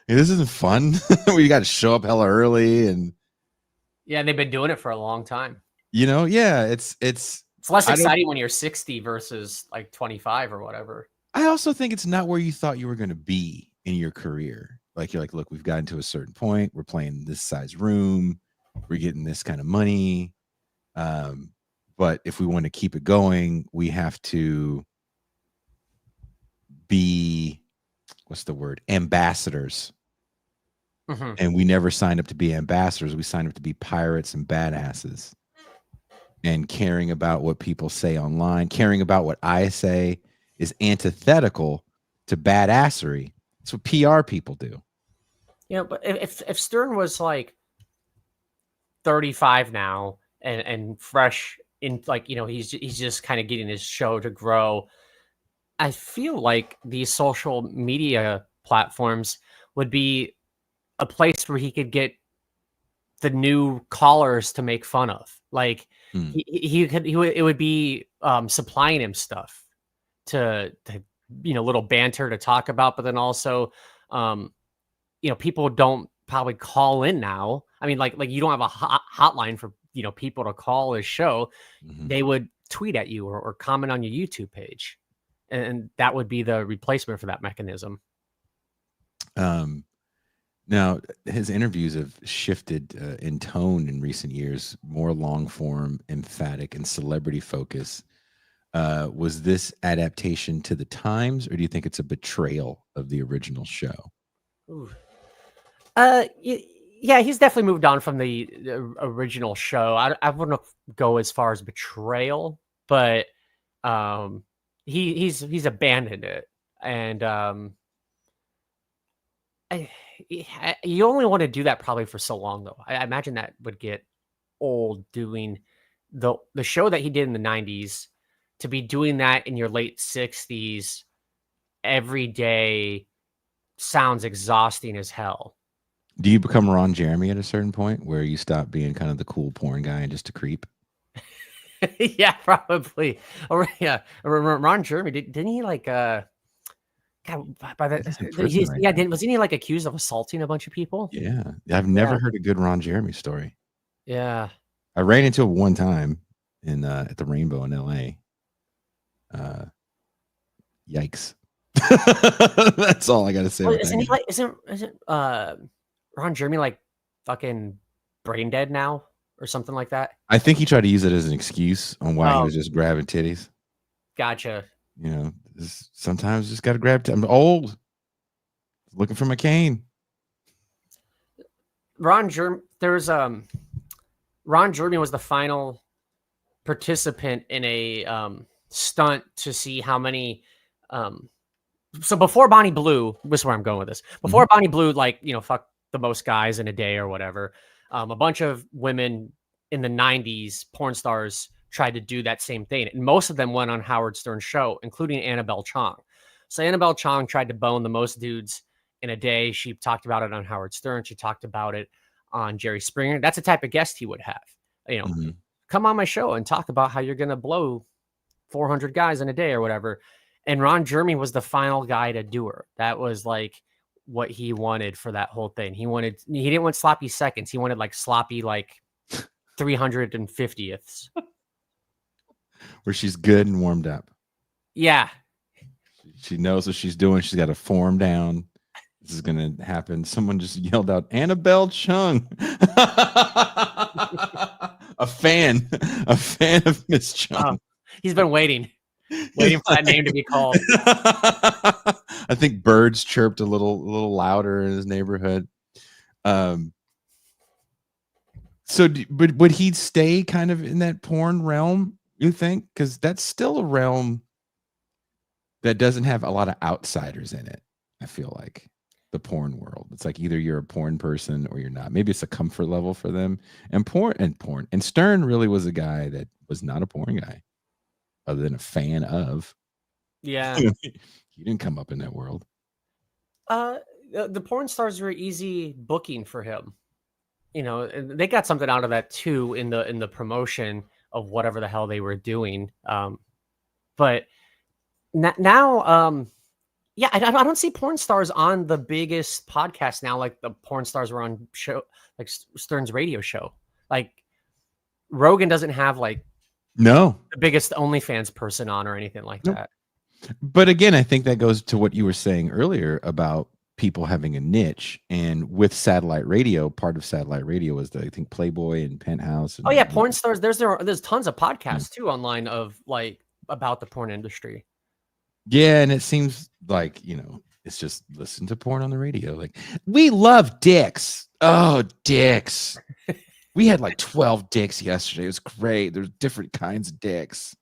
This isn't fun. We got to show up hella early, and they've been doing it for a long time. It's less exciting when you're 60 versus like 25 or whatever. I also think it's not where you thought you were going to be in your career. Like, you're like, look, we've gotten to a certain point. We're playing this size room. We're getting this kind of money. But if we want to keep it going, we have to be, ambassadors. Mm-hmm. And we never signed up to be ambassadors. We signed up to be pirates and badasses. And caring about what people say online, caring about what I say is antithetical to badassery. That's what PR people do. But if Stern was like 35 now and fresh in, like, he's just kind of getting his show to grow, I feel like these social media platforms would be a place where he could get the new callers to make fun of. Like it would be supplying him stuff to little banter to talk about, but then also people don't probably call in now. I mean, like you don't have a hotline for people to call his show. Mm-hmm. They would tweet at you or comment on your YouTube page, and that would be the replacement for that mechanism. Now, his interviews have shifted in tone in recent years, more long form, emphatic, and celebrity focus. Was this adaptation to the times, or do you think it's a betrayal of the original show? Ooh. Yeah, he's definitely moved on from the original show. I wouldn't go as far as betrayal, but he's abandoned it, and you only want to do that probably for so long, though. I imagine that would get old doing the show that he did in the 90s, to be doing that in your late 60s every day sounds exhausting as hell. Do you become Ron Jeremy at a certain point where you stop being kind of the cool porn guy and just a creep? Yeah, probably. Or yeah, Ron Jeremy didn't he like God, by He's in the prison right now. wasn't he like accused of assaulting a bunch of people? Yeah. I've Yeah. never heard a good Ron Jeremy story. Yeah. I ran into him one time in at the Rainbow in LA. Yikes. That's all I got to say Well, about isn't that he guy. like isn't Ron Jeremy like fucking brain dead now or something like that? I think he tried to use it as an excuse on why he Oh, was just grabbing titties. gotcha. You know, sometimes just got to grab. I'm old. Looking for my cane. Ron Jeremy was the final participant in a stunt to see how many so before Bonnie Blue, this is where I'm going with this. Before Bonnie Blue, like, fuck the most guys in a day or whatever, a bunch of women in the 90s, porn stars, tried to do that same thing. And most of them went on Howard Stern's show, including Annabelle Chong. So Annabelle Chong tried to bone the most dudes in a day. She talked about it on Howard Stern. She talked about it on Jerry Springer. That's the type of guest he would have. Come on my show and talk about how you're going to blow 400 guys in a day or whatever. And Ron Jeremy was the final guy to do her. That was like what he wanted for that whole thing. He didn't want sloppy seconds. He wanted like sloppy, like 350ths. Where she's good and warmed up. Yeah. She knows what she's doing. She's got to form down. This is going to happen. Someone just yelled out, Annabelle Chung. a fan of Miss Chung. He's been waiting for that name to be called. I think birds chirped a little louder in his neighborhood. So, but would he stay kind of in that porn realm, you think? Because that's still a realm that doesn't have a lot of outsiders in it, I feel like. The porn world. It's like either you're a porn person or you're not. Maybe it's a comfort level for them. And Stern really was a guy that was not a porn guy, other than a fan of. Yeah. He didn't come up in that world. The porn stars were easy booking for him. They got something out of that too in the promotion of whatever the hell they were doing. But now, yeah, I don't see porn stars on the biggest podcast now, like the porn stars were on show, like Stern's radio show. Like Rogan doesn't have like the biggest OnlyFans person on or anything like that. But again, I think that goes to what you were saying earlier about people having a niche, and with satellite radio, part of satellite radio was I think Playboy and Penthouse. And, porn stars. There's tons of podcasts too online of like about the porn industry. Yeah, and it seems like, it's just listen to porn on the radio. Like, we love dicks. Oh, dicks. We had like 12 dicks yesterday. It was great. There's different kinds of dicks.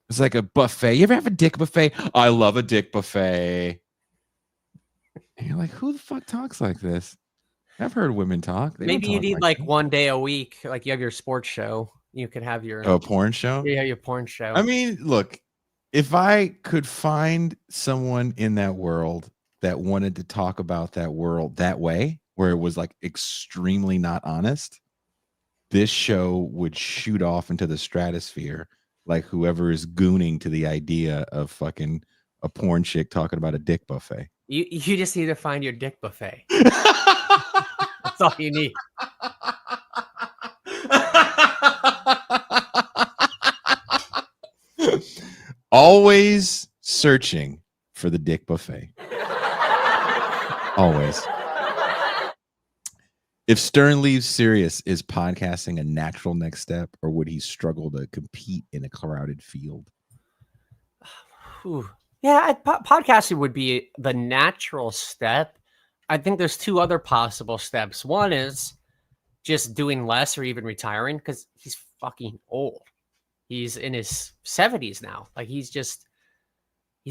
It's like a buffet. You ever have a dick buffet? I love a dick buffet. And you're like, who the fuck talks like this? I've heard women talk. Maybe you need like one day a week. Like you have your sports show. You could have your porn show. Yeah, your porn show. I mean, look, if I could find someone in that world that wanted to talk about that world that way, where it was like extremely not honest, this show would shoot off into the stratosphere. Like whoever is gooning to the idea of fucking a porn chick talking about a dick buffet. You just need to find your dick buffet. That's all you need. Always searching for the dick buffet. Always. If Stern leaves Sirius, is podcasting a natural next step, or would he struggle to compete in a crowded field? Yeah, podcasting would be the natural step. I think there's two other possible steps. One is just doing less or even retiring because he's fucking old. He's in his 70s now. Like he's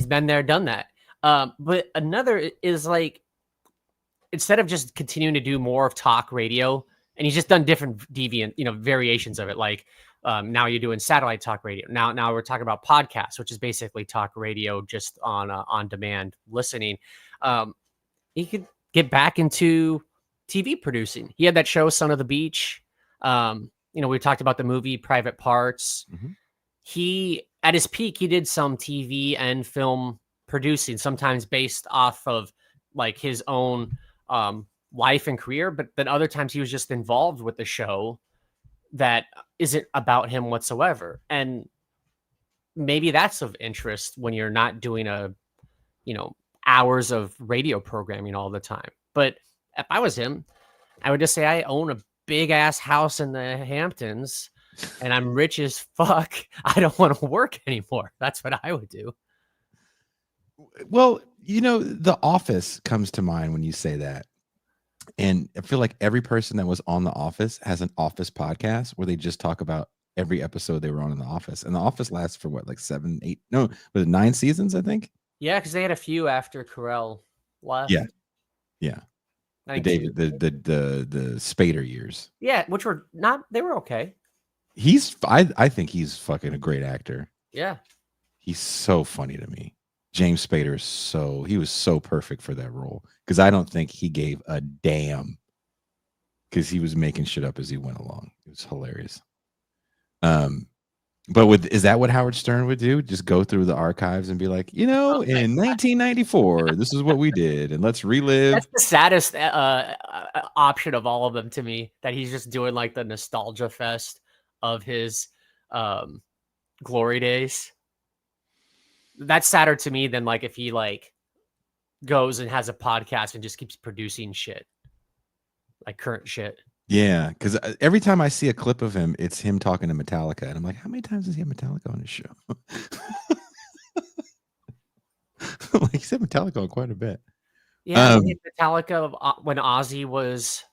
been there, done that. But another is like instead of just continuing to do more of talk radio, and he's just done different deviant, variations of it. Like now you're doing satellite talk radio. Now we're talking about podcasts, which is basically talk radio just on demand listening. He could get back into TV producing. He had that show, Son of the Beach. We talked about the movie Private Parts. Mm-hmm. He, at his peak, he did some TV and film producing, sometimes based off of like his own life and career, but then other times he was just involved with the show that isn't about him whatsoever. And maybe that's of interest when you're not doing hours of radio programming all the time. But if I was him, I would just say I own a big ass house in the Hamptons and I'm rich as fuck. I don't want to work anymore. That's what I would do. Well, The Office comes to mind when you say that. And I feel like every person that was on The Office has an Office podcast where they just talk about every episode they were on in The Office. And The Office lasts for what, like 7, 8, no, was it 9 seasons, I think? Yeah, because they had a few after Carell left. Yeah. The David, the Spader years. Yeah, which were not, they were okay. I think he's fucking a great actor. Yeah. He's so funny to me. James Spader he was so perfect for that role because I don't think he gave a damn because he was making shit up as he went along. It was hilarious. But is that what Howard Stern would do? Just go through the archives and be like, in 1994, this is what we did, and let's relive. That's the saddest option of all of them to me. That he's just doing like the nostalgia fest of his glory days. That's sadder to me than like if he like goes and has a podcast and just keeps producing shit, like current shit. Yeah, because every time I see a clip of him, it's him talking to Metallica, and I'm like, how many times does he have Metallica on his show? Like he said Metallica on quite a bit. Yeah, Metallica when Ozzy was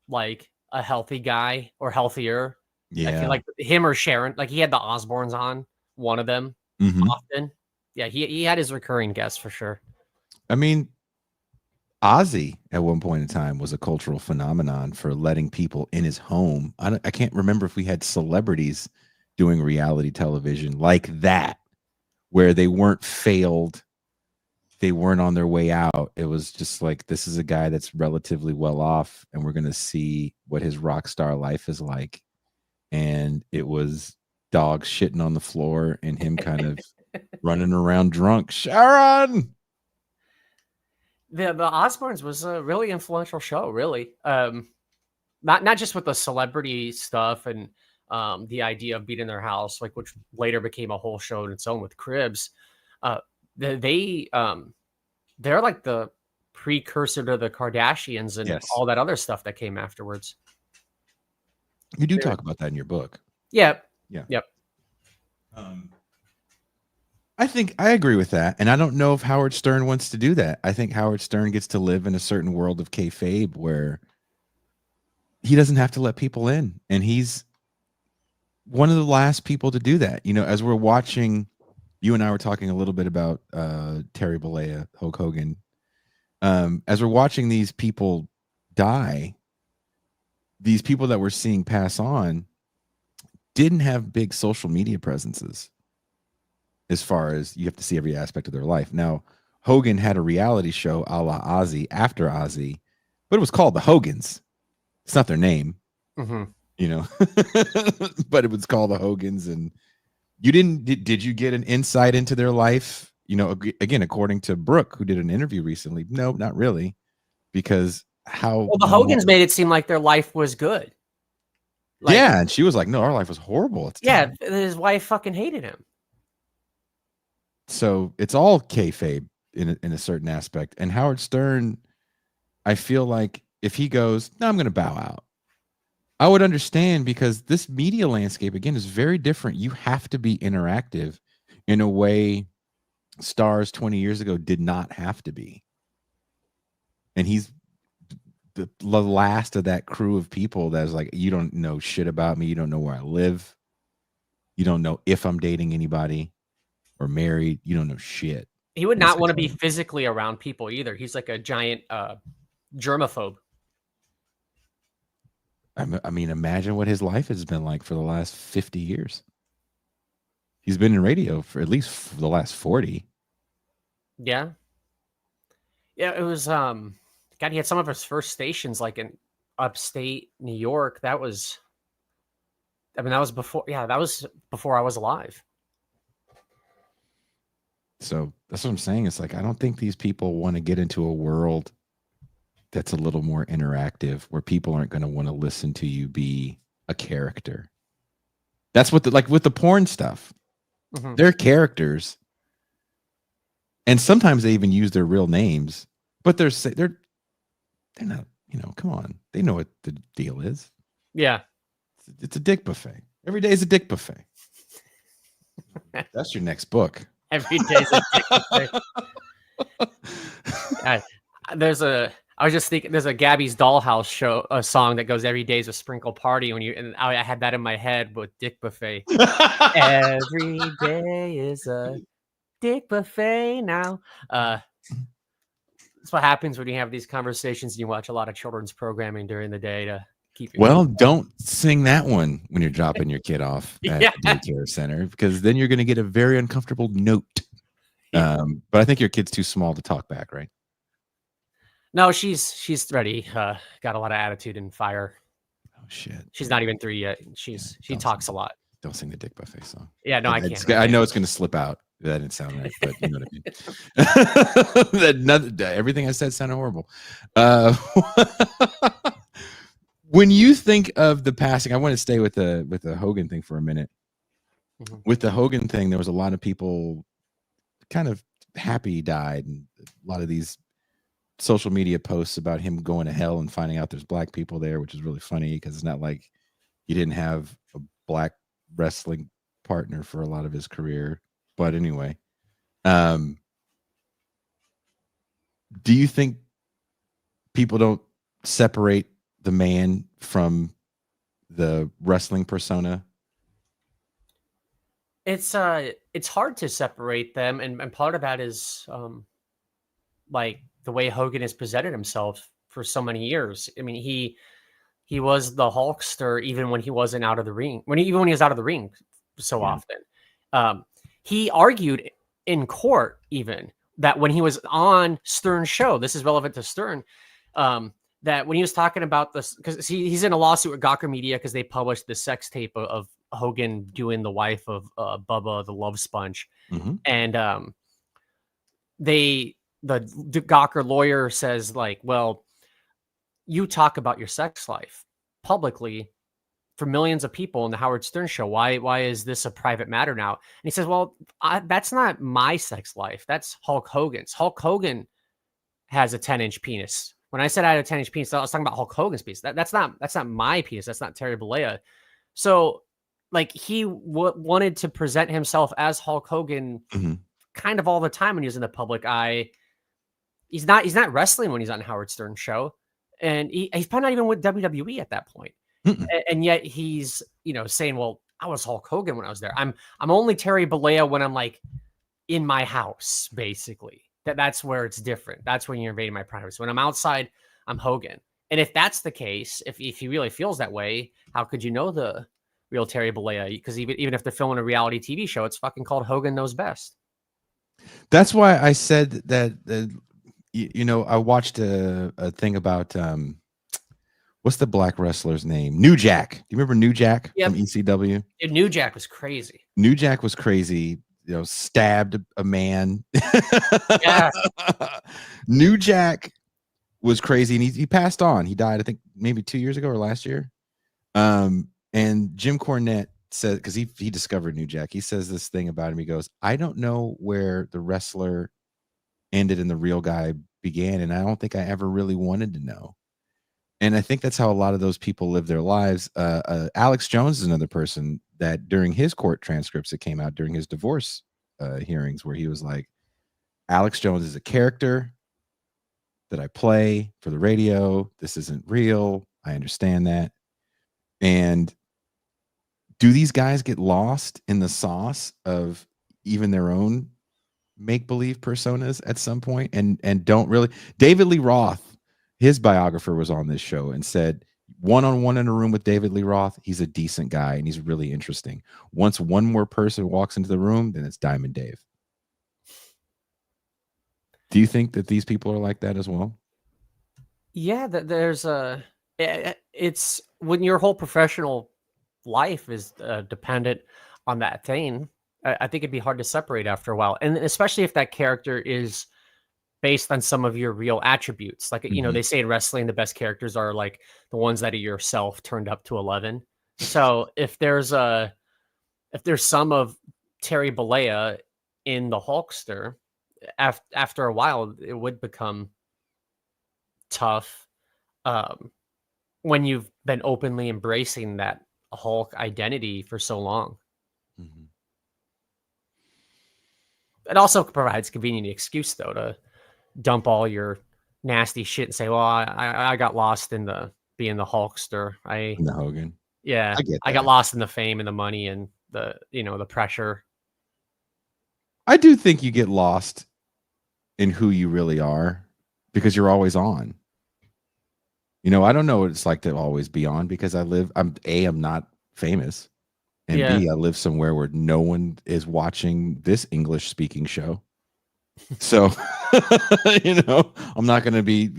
like a healthy guy or healthier. Yeah, I feel like him or Sharon, like he had the Osbournes on, one of them often. Yeah, he had his recurring guests for sure. I mean, Ozzy at one point in time was a cultural phenomenon for letting people in his home. I can't remember if we had celebrities doing reality television like that, where they weren't failed. They weren't on their way out. It was just like, this is a guy that's relatively well off, and we're going to see what his rock star life is like. And it was dogs shitting on the floor and him kind of running around drunk. Sharon! The Osbournes was a really influential show, really. Not just with the celebrity stuff and the idea of being in their house, like which later became a whole show in its own with Cribs. They're like the precursor to the Kardashians and all that other stuff that came afterwards. You do talk about that in your book. Yeah. Yep. I think I agree with that. And I don't know if Howard Stern wants to do that. I think Howard Stern gets to live in a certain world of kayfabe where he doesn't have to let people in. And he's one of the last people to do that. As we're watching, you and I were talking a little bit about Terry Bollea, Hulk Hogan. As we're watching these people die, these people that we're seeing pass on didn't have big social media presences. As far as you have to see every aspect of their life. Now, Hogan had a reality show a la Ozzy after Ozzy, but it was called The Hogans. It's not their name, but it was called The Hogans. And did you get an insight into their life? Again, according to Brooke, who did an interview recently, no, not really, because the Hogans made it seem like their life was good. And she was like, no, our life was horrible. His wife fucking hated him. So it's all kayfabe in a certain aspect. And Howard Stern, I feel like if he goes, no, I'm going to bow out, I would understand, because this media landscape, again, is very different. You have to be interactive in a way stars 20 years ago did not have to be. and he's the last of that crew of people that's like, you don't know shit about me. You don't know where I live. You don't know if I'm dating anybody or married. You don't know shit. He would And it's not want to like, be physically around people either. He's like a giant germaphobe. I mean, imagine what his life has been like for the last 50 years. He's been in radio for at least for the last 40. Yeah. Yeah, it was God, he had some of his first stations like in upstate New York. That was that was before I was alive. So that's what I'm saying. It's like, I don't think these people want to get into a world that's a little more interactive, where people aren't going to want to listen to you be a character. That's what like with the porn stuff. Mm-hmm. They're characters, and sometimes they even use their real names, but they're not. Come on, they know what the deal is. Yeah, it's a dick buffet. Every day is a dick buffet. That's your next book. Every day's a dick buffet. I was just thinking, there's a Gabby's Dollhouse a song that goes, "Every day's a sprinkle party." And I had that in my head with dick buffet. Every day is a dick buffet now. That's what happens when you have these conversations and you watch a lot of children's programming during the day to keep your Well, don't sing that one when you're dropping your kid off at Yeah. the daycare center, because then you're going to get a very uncomfortable note. But I think your kid's too small to talk back, right? No, she's ready. Got a lot of attitude and fire. Oh shit. She's not even 3 yet. She talks a lot. Don't sing the dick buffet song. Yeah, no, I can't. I know it's going to slip out. That didn't sound right, but you know what I mean. Everything I said sounded horrible. When you think of the passing, I want to stay with the Hogan thing for a minute. Mm-hmm. With the Hogan thing, there was a lot of people kind of happy he died, and a lot of these social media posts about him going to hell and finding out there's black people there, which is really funny because it's not like he didn't have a black wrestling partner for a lot of his career. But anyway, do you think people don't separate the man from the wrestling persona? It's hard to separate them, and part of that is like the way Hogan has presented himself for so many years. I mean, he was the Hulkster even when he wasn't out of the ring. Even when he was out of the ring so often. He argued in court even that when he was on Stern's show, this is relevant to Stern, that when he was talking about this, because he's in a lawsuit with Gawker Media because they published the sex tape of Hogan doing the wife of Bubba the Love Sponge. Mm-hmm. And the Gawker lawyer says, like, well, you talk about your sex life publicly for millions of people in the Howard Stern show. Why is this a private matter now? And he says, well, that's not my sex life. That's Hulk Hogan's. Hulk Hogan has a 10-inch penis. When I said I had a 10-inch penis, I was talking about Hulk Hogan's penis. That's not my penis. That's not Terry Bollea. So like he wanted to present himself as Hulk Hogan mm-hmm. kind of all the time when he was in the public eye. He's not wrestling when he's on Howard Stern's show. And he's probably not even with WWE at that point. And yet he's, saying, well, I was Hulk Hogan when I was there. I'm only Terry Bollea when I'm like in my house, basically. That's where it's different. That's when you're invading my privacy. When I'm outside, I'm Hogan. And if that's the case, if he really feels that way, how could you know the real Terry Bollea? Because even if they're filming a reality TV show, it's fucking called Hogan Knows Best. That's why I said that, I watched a thing about, what's the black wrestler's name? New Jack. Do you remember New Jack from ECW? Dude, New Jack was crazy. New Jack was crazy. Stabbed a man. Yeah. New Jack was crazy, and he passed on. He died, I think, maybe 2 years ago or last year. And Jim Cornette said, because he discovered New Jack, he says this thing about him. He goes, I don't know where the wrestler ended and the real guy began, and I don't think I ever really wanted to know. And I think that's how a lot of those people live their lives. Alex Jones is another person that during his court transcripts that came out during his divorce hearings, where he was like, Alex Jones is a character. that I play for the radio. This isn't real. I understand that. And do these guys get lost in the sauce of even their own make believe personas at some point and don't really? David Lee Roth, his biographer, was on this show and said, one-on-one in a room with David Lee Roth, he's a decent guy and he's really interesting. Once one more person walks into the room, then it's Diamond Dave. Do you think that these people are like that as well? Yeah, there's it's when your whole professional life is dependent on that thing. I think it'd be hard to separate after a while, and especially if that character is based on some of your real attributes. Like, Mhm. they say in wrestling, the best characters are like the ones that are yourself turned up to 11. So if there's some of Terry Bollea in the Hulkster, after a while, it would become tough. When you've been openly embracing that Hulk identity for so long. Mhm. It also provides convenient excuse, though, to dump all your nasty shit and say, "Well, I got lost in being the Hulkster. And the Hogan. Yeah, I get I got that. lost in the fame and the money and the pressure." I do think you get lost in who you really are because you're always on. I don't know what it's like to always be on because I'm not famous, and Yeah, B, I live somewhere where no one is watching this English speaking show. So, I'm not going to be,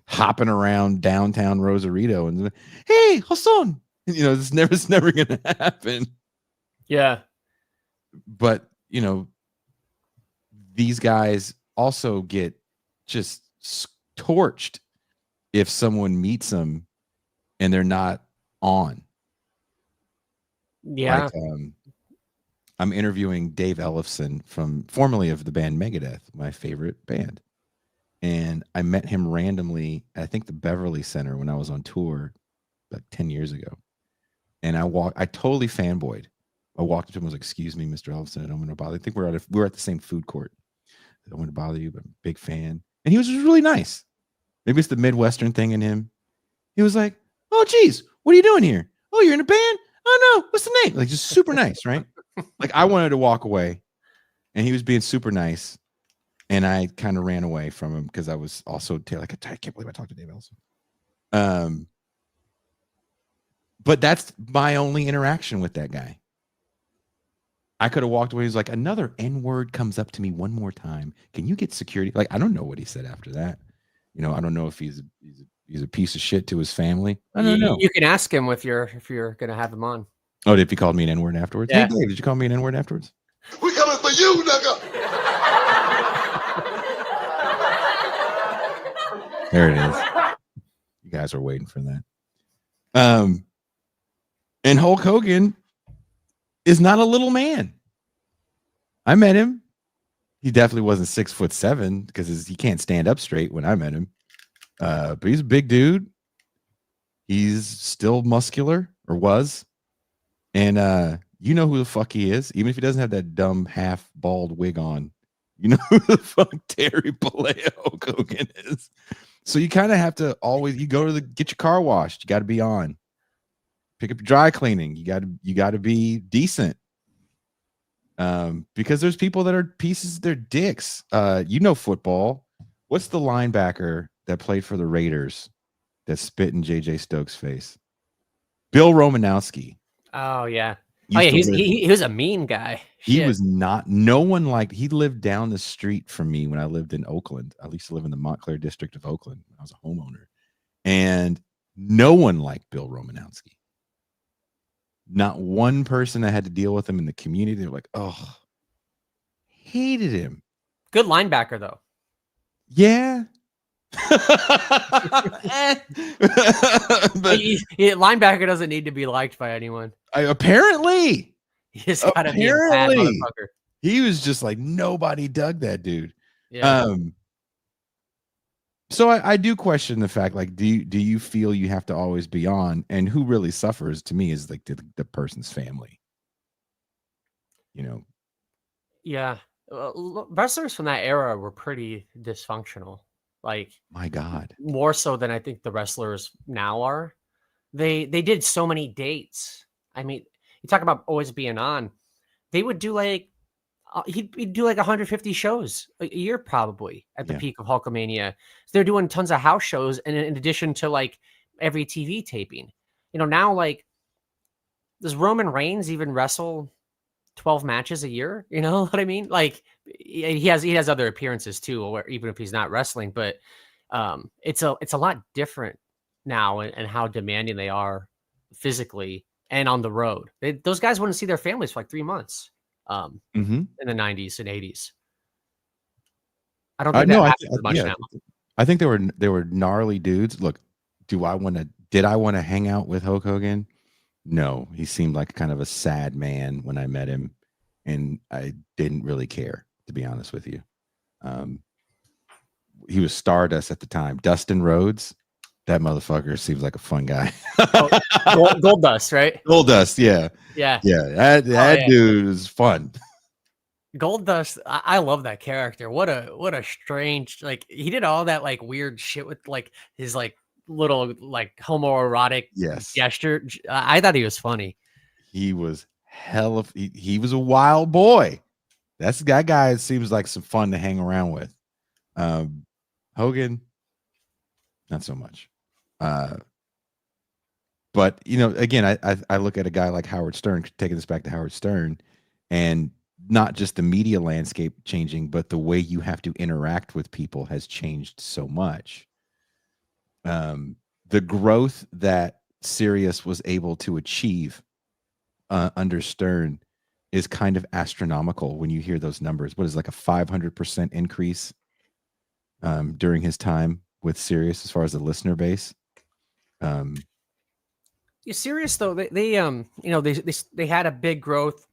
hopping around downtown Rosarito and, hey, Hassan, it's never going to happen. yeah, But, these guys also get just torched if someone meets them and they're not on. Like, yeah. I'm interviewing Dave Ellefson formerly of the band Megadeth, my favorite band. And I met him randomly at, I think, the Beverly Center when I was on tour like 10 years ago. And I totally fanboyed. I walked up to him and was like, "Excuse me, Mr. Ellefson, I don't want to bother you." I think we were at the same food court. "I don't want to bother you, but I'm a big fan." And he was just really nice. Maybe it's the Midwestern thing in him. He was like, "Oh, geez, what are you doing here? Oh, you're in a band? Oh, no, what's the name?" Like, just super nice, right? Like, I wanted to walk away, and he was being super nice, and I kind of ran away from him because I was also like, I can't believe I talked to Dave Ellison. But that's my only interaction with that guy. I could have walked away. He's like, "Another N word comes up to me one more time. Can you get security?" Like, I don't know what he said after that. I don't know if he's a piece of shit to his family. I don't know. You can ask him if you're gonna have him on. Oh, if he called me an N word afterwards? Hey, Yeah. Dave, did you call me an N word afterwards? We coming for you, nigga. There it is. You guys are waiting for that. And Hulk Hogan is not a little man. I met him. He definitely wasn't 6'7" because he can't stand up straight when I met him. But he's a big dude. He's still muscular, or was. And you know who the fuck he is, even if he doesn't have that dumb half bald wig on. You know who the fuck Terry Bollea Hulk Hogan is. So you kind of have to always, you go to get your car washed. You got to be on. Pick up your dry cleaning. You got to be decent. Because there's people that are pieces, they're dicks. Football. What's the linebacker that played for the Raiders that spit in JJ Stokes' face? Bill Romanowski. Oh yeah. Oh Used yeah. to live- He was a mean guy. He Shit. was not. No one liked. He lived down the street from me when I lived in Oakland. I used to live in the Montclair district of Oakland when I was a homeowner, and no one liked Bill Romanowski. Not one person that had to deal with him in the community. They were like, "Oh, hated him." Good linebacker though. Yeah. But Linebacker doesn't need to be liked by anyone. apparently, He just gotta be a bad motherfucker. he was just like, nobody dug that dude. Yeah. So I do question the fact, like, do you feel you have to always be on? And who really suffers to me is like the person's family. Yeah. Wrestlers from that era were pretty dysfunctional. Like, My God. more so than I think the wrestlers now are. They did so many dates. I mean, you talk about always being on. They would do like he'd do like 150 shows a year probably at the Yeah. peak of Hulkamania. So they're doing tons of house shows, and in addition to like every TV taping. Now like does Roman Reigns even wrestle 12 matches a year? You know what I mean? Like he has other appearances too, or even if he's not wrestling, but it's a lot different now and how demanding they are physically and on the road. Those guys wouldn't see their families for like 3 months Mm-hmm. in the 90s and 80s. I don't think that No, happens as much yeah, now. I think they were gnarly dudes. Look, did I want to hang out with Hulk Hogan? No, he seemed like kind of a sad man when I met him, and I didn't really care, to be honest with you. He was Stardust at the time. Dustin Rhodes, that motherfucker seems like a fun guy. Gold Dust, right? Goldust, yeah. Yeah. That yeah. dude is fun. Gold Dust, I love that character. What a strange, like, he did all that like weird shit with like his like little like homoerotic Yes. gesture. I thought he was funny. He was he was a wild boy. That guy seems like some fun to hang around with. Hogan, not so much. But again, I look at a guy like Howard Stern, taking this back to Howard Stern, and not just the media landscape changing, but the way you have to interact with people has changed so much. The growth that Sirius was able to achieve under Stern is kind of astronomical when you hear those numbers. What is like a 500% increase during his time with Sirius as far as the listener base? You're serious though. They had a big growth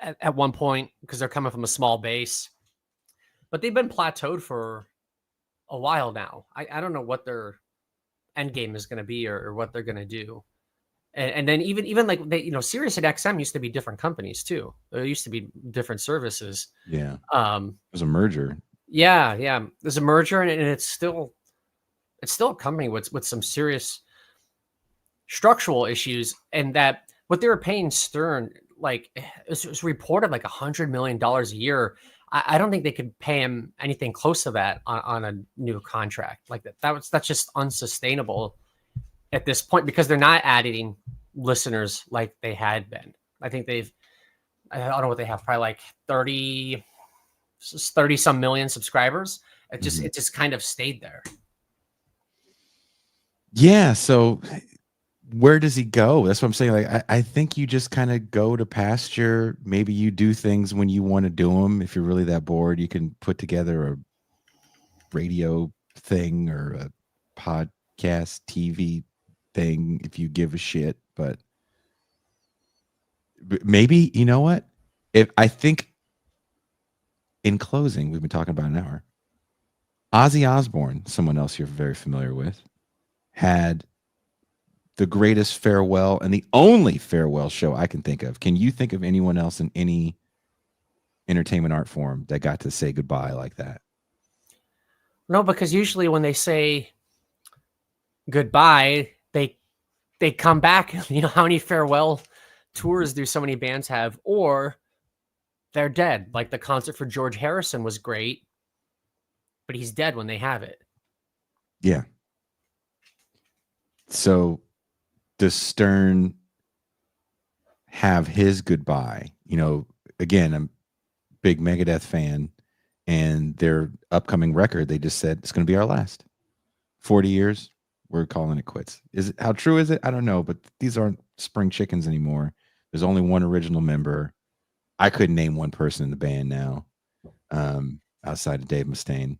at one point because they're coming from a small base, but they've been plateaued for a while now. I don't know what their end game is going to be or what they're going to do. And then even like Sirius and XM used to be different companies too. There used to be different services. Yeah. It was a merger. Yeah. There's a merger, and it's still a company with some serious structural issues, and that what they were paying Stern, like it was reported like $100 million a year. I don't think they could pay him anything close to that on a new contract like that. That's just unsustainable at this point because they're not adding listeners like they had been. I think I don't know what they have, probably like 30 some million subscribers. It just kind of stayed there. Yeah. So where does he go? That's what I'm saying. Like, I think you just kind of go to pasture. Maybe you do things when you want to do them. If you're really that bored, you can put together a radio thing or a podcast TV thing if you give a shit. But maybe, you know what? I think in closing, we've been talking about an hour. Ozzy Osbourne, someone else you're very familiar with, had the greatest farewell and the only farewell show I can think of. Can you think of anyone else in any entertainment art form that got to say goodbye like that? No, because usually when they say goodbye, they come back. How many farewell tours do so many bands have? Or they're dead. Like the concert for George Harrison was great, but he's dead when they have it. Yeah. So does Stern have his goodbye? Again, I'm a big Megadeth fan, and their upcoming record, they just said it's going to be our last 40 years. We're calling it quits. How true is it? I don't know, but these aren't spring chickens anymore. There's only one original member. I couldn't name one person in the band now, outside of Dave Mustaine,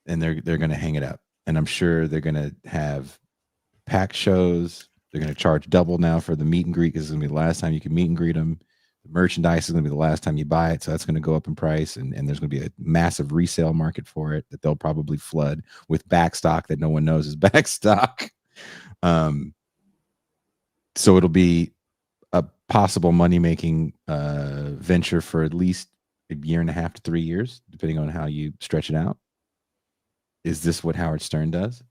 and they're going to hang it up. And I'm sure they're going to have packed shows. They're going to charge double now for the meet and greet because it's going to be the last time you can meet and greet them. The merchandise is going to be the last time you buy it, so that's going to go up in price, and there's going to be a massive resale market for it that they'll probably flood with back stock that no one knows is back stock. So it'll be a possible money-making venture for at least a year and a half to 3 years, depending on how you stretch it out. Is this what Howard Stern does?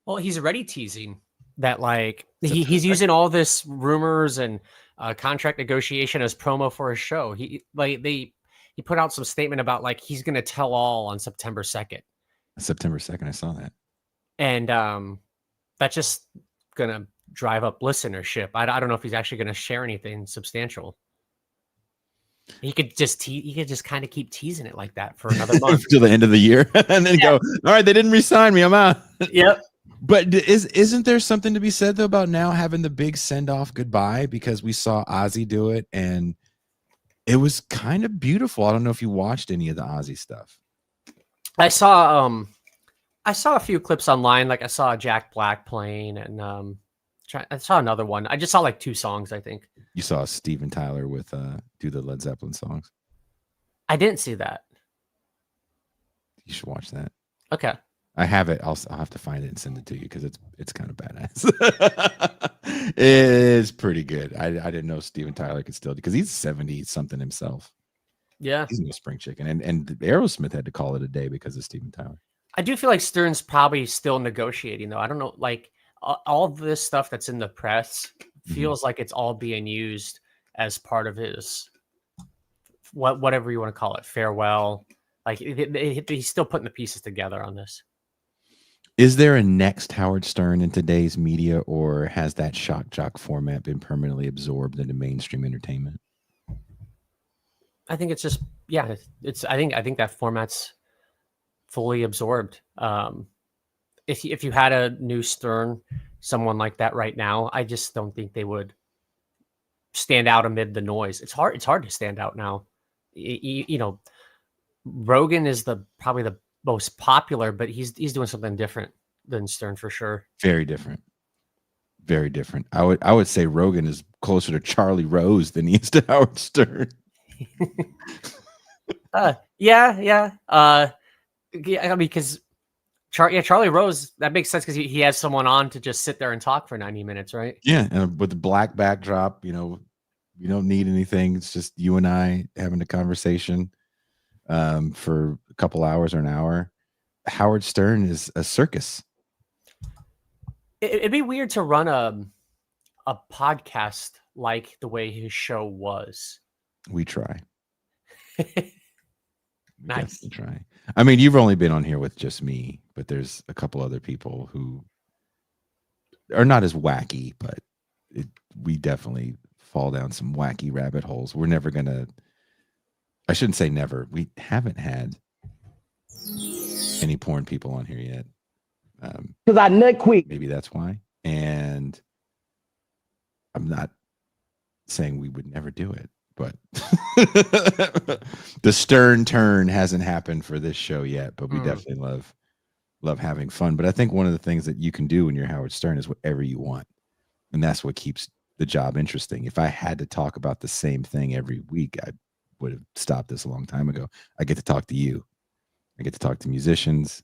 Well, he's already teasing that, like, September he's 2nd. using all this rumors and contract negotiation as promo for his show. He put out some statement about like he's going to tell all on September 2nd, September 2nd. I saw that. and that's just going to drive up listenership. I don't know if he's actually going to share anything substantial. He could just kind of keep teasing it like that for another month till the end of the year, and then go, all right, they didn't re-sign me, I'm out. Yep. But isn't there something to be said though about now having the big send-off goodbye, because we saw Ozzy do it and it was kind of beautiful. I don't know if you watched any of the Ozzy stuff. I saw a few clips online. Like I saw Jack Black playing, and I saw another one. I just saw like 2 songs, I think. You saw Steven Tyler with do the Led Zeppelin songs. I didn't see that. You should watch that. Okay. I have it. I'll have to find it and send it to you because it's kind of badass. It is pretty good. I didn't know Steven Tyler could still, because he's 70 something himself. Yeah. He's no spring chicken. And Aerosmith had to call it a day because of Steven Tyler. I do feel like Stern's probably still negotiating though. I don't know, like all this stuff that's in the press feels like it's all being used as part of his whatever you want to call it, farewell. Like he's still putting the pieces together on this. Is there a next Howard Stern in today's media, or has that shock jock format been permanently absorbed into mainstream entertainment? I think it's just, yeah, I think that format's fully absorbed. If you had a new Stern, someone like that right now, I just don't think they would stand out amid the noise. It's hard to stand out now. You know, Rogan is probably the most popular, but he's doing something different than Stern for sure. Very different. Very different. I would say Rogan is closer to Charlie Rose than he is to Howard Stern. Yeah. I mean, because Charlie Rose, that makes sense because he has someone on to just sit there and talk for 90 minutes, right? Yeah, and with the black backdrop, you know, you don't need anything. It's just you and I having a conversation for a couple hours or an hour. Howard Stern is a circus. It'd be weird to run a podcast like the way his show was. We try. Nice. We try. I mean, you've only been on here with just me, but there's a couple other people who are not as wacky, but we definitely fall down some wacky rabbit holes. We're never gonna. I shouldn't say never. We haven't had any porn people on here yet. Because I nut quick. Maybe that's why. And I'm not saying we would never do it, but the Stern turn hasn't happened for this show yet. But we definitely love having fun. But I think one of the things that you can do when you're Howard Stern is whatever you want, and that's what keeps the job interesting. If I had to talk about the same thing every week, I would have stopped this a long time ago. I get to talk to you. I get to talk to musicians.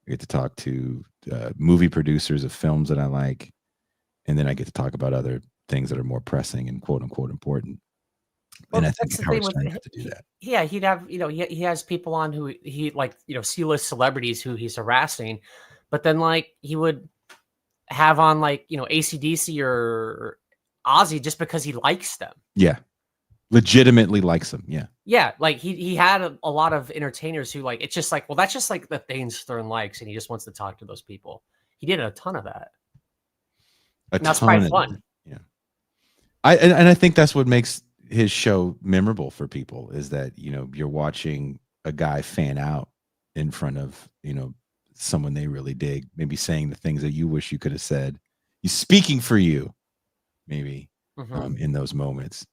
I get to talk to movie producers of films that I like. And then I get to talk about other things that are more pressing and quote unquote important. Well, and I think Howard Stern has to do that. Yeah, he'd have, he has people on who he like, C-list celebrities who he's harassing, but then like he would have on like, AC/DC or Ozzy just because he likes them. Yeah. Legitimately likes them. Yeah. Yeah. Like he had a lot of entertainers who like, it's just like, well, that's just like the things Stern likes. And he just wants to talk to those people. He did a ton of that. That's probably fun. Yeah. I think that's what makes his show memorable for people is that, you're watching a guy fan out in front of, someone they really dig, maybe saying the things that you wish you could have said. He's speaking for you, maybe in those moments.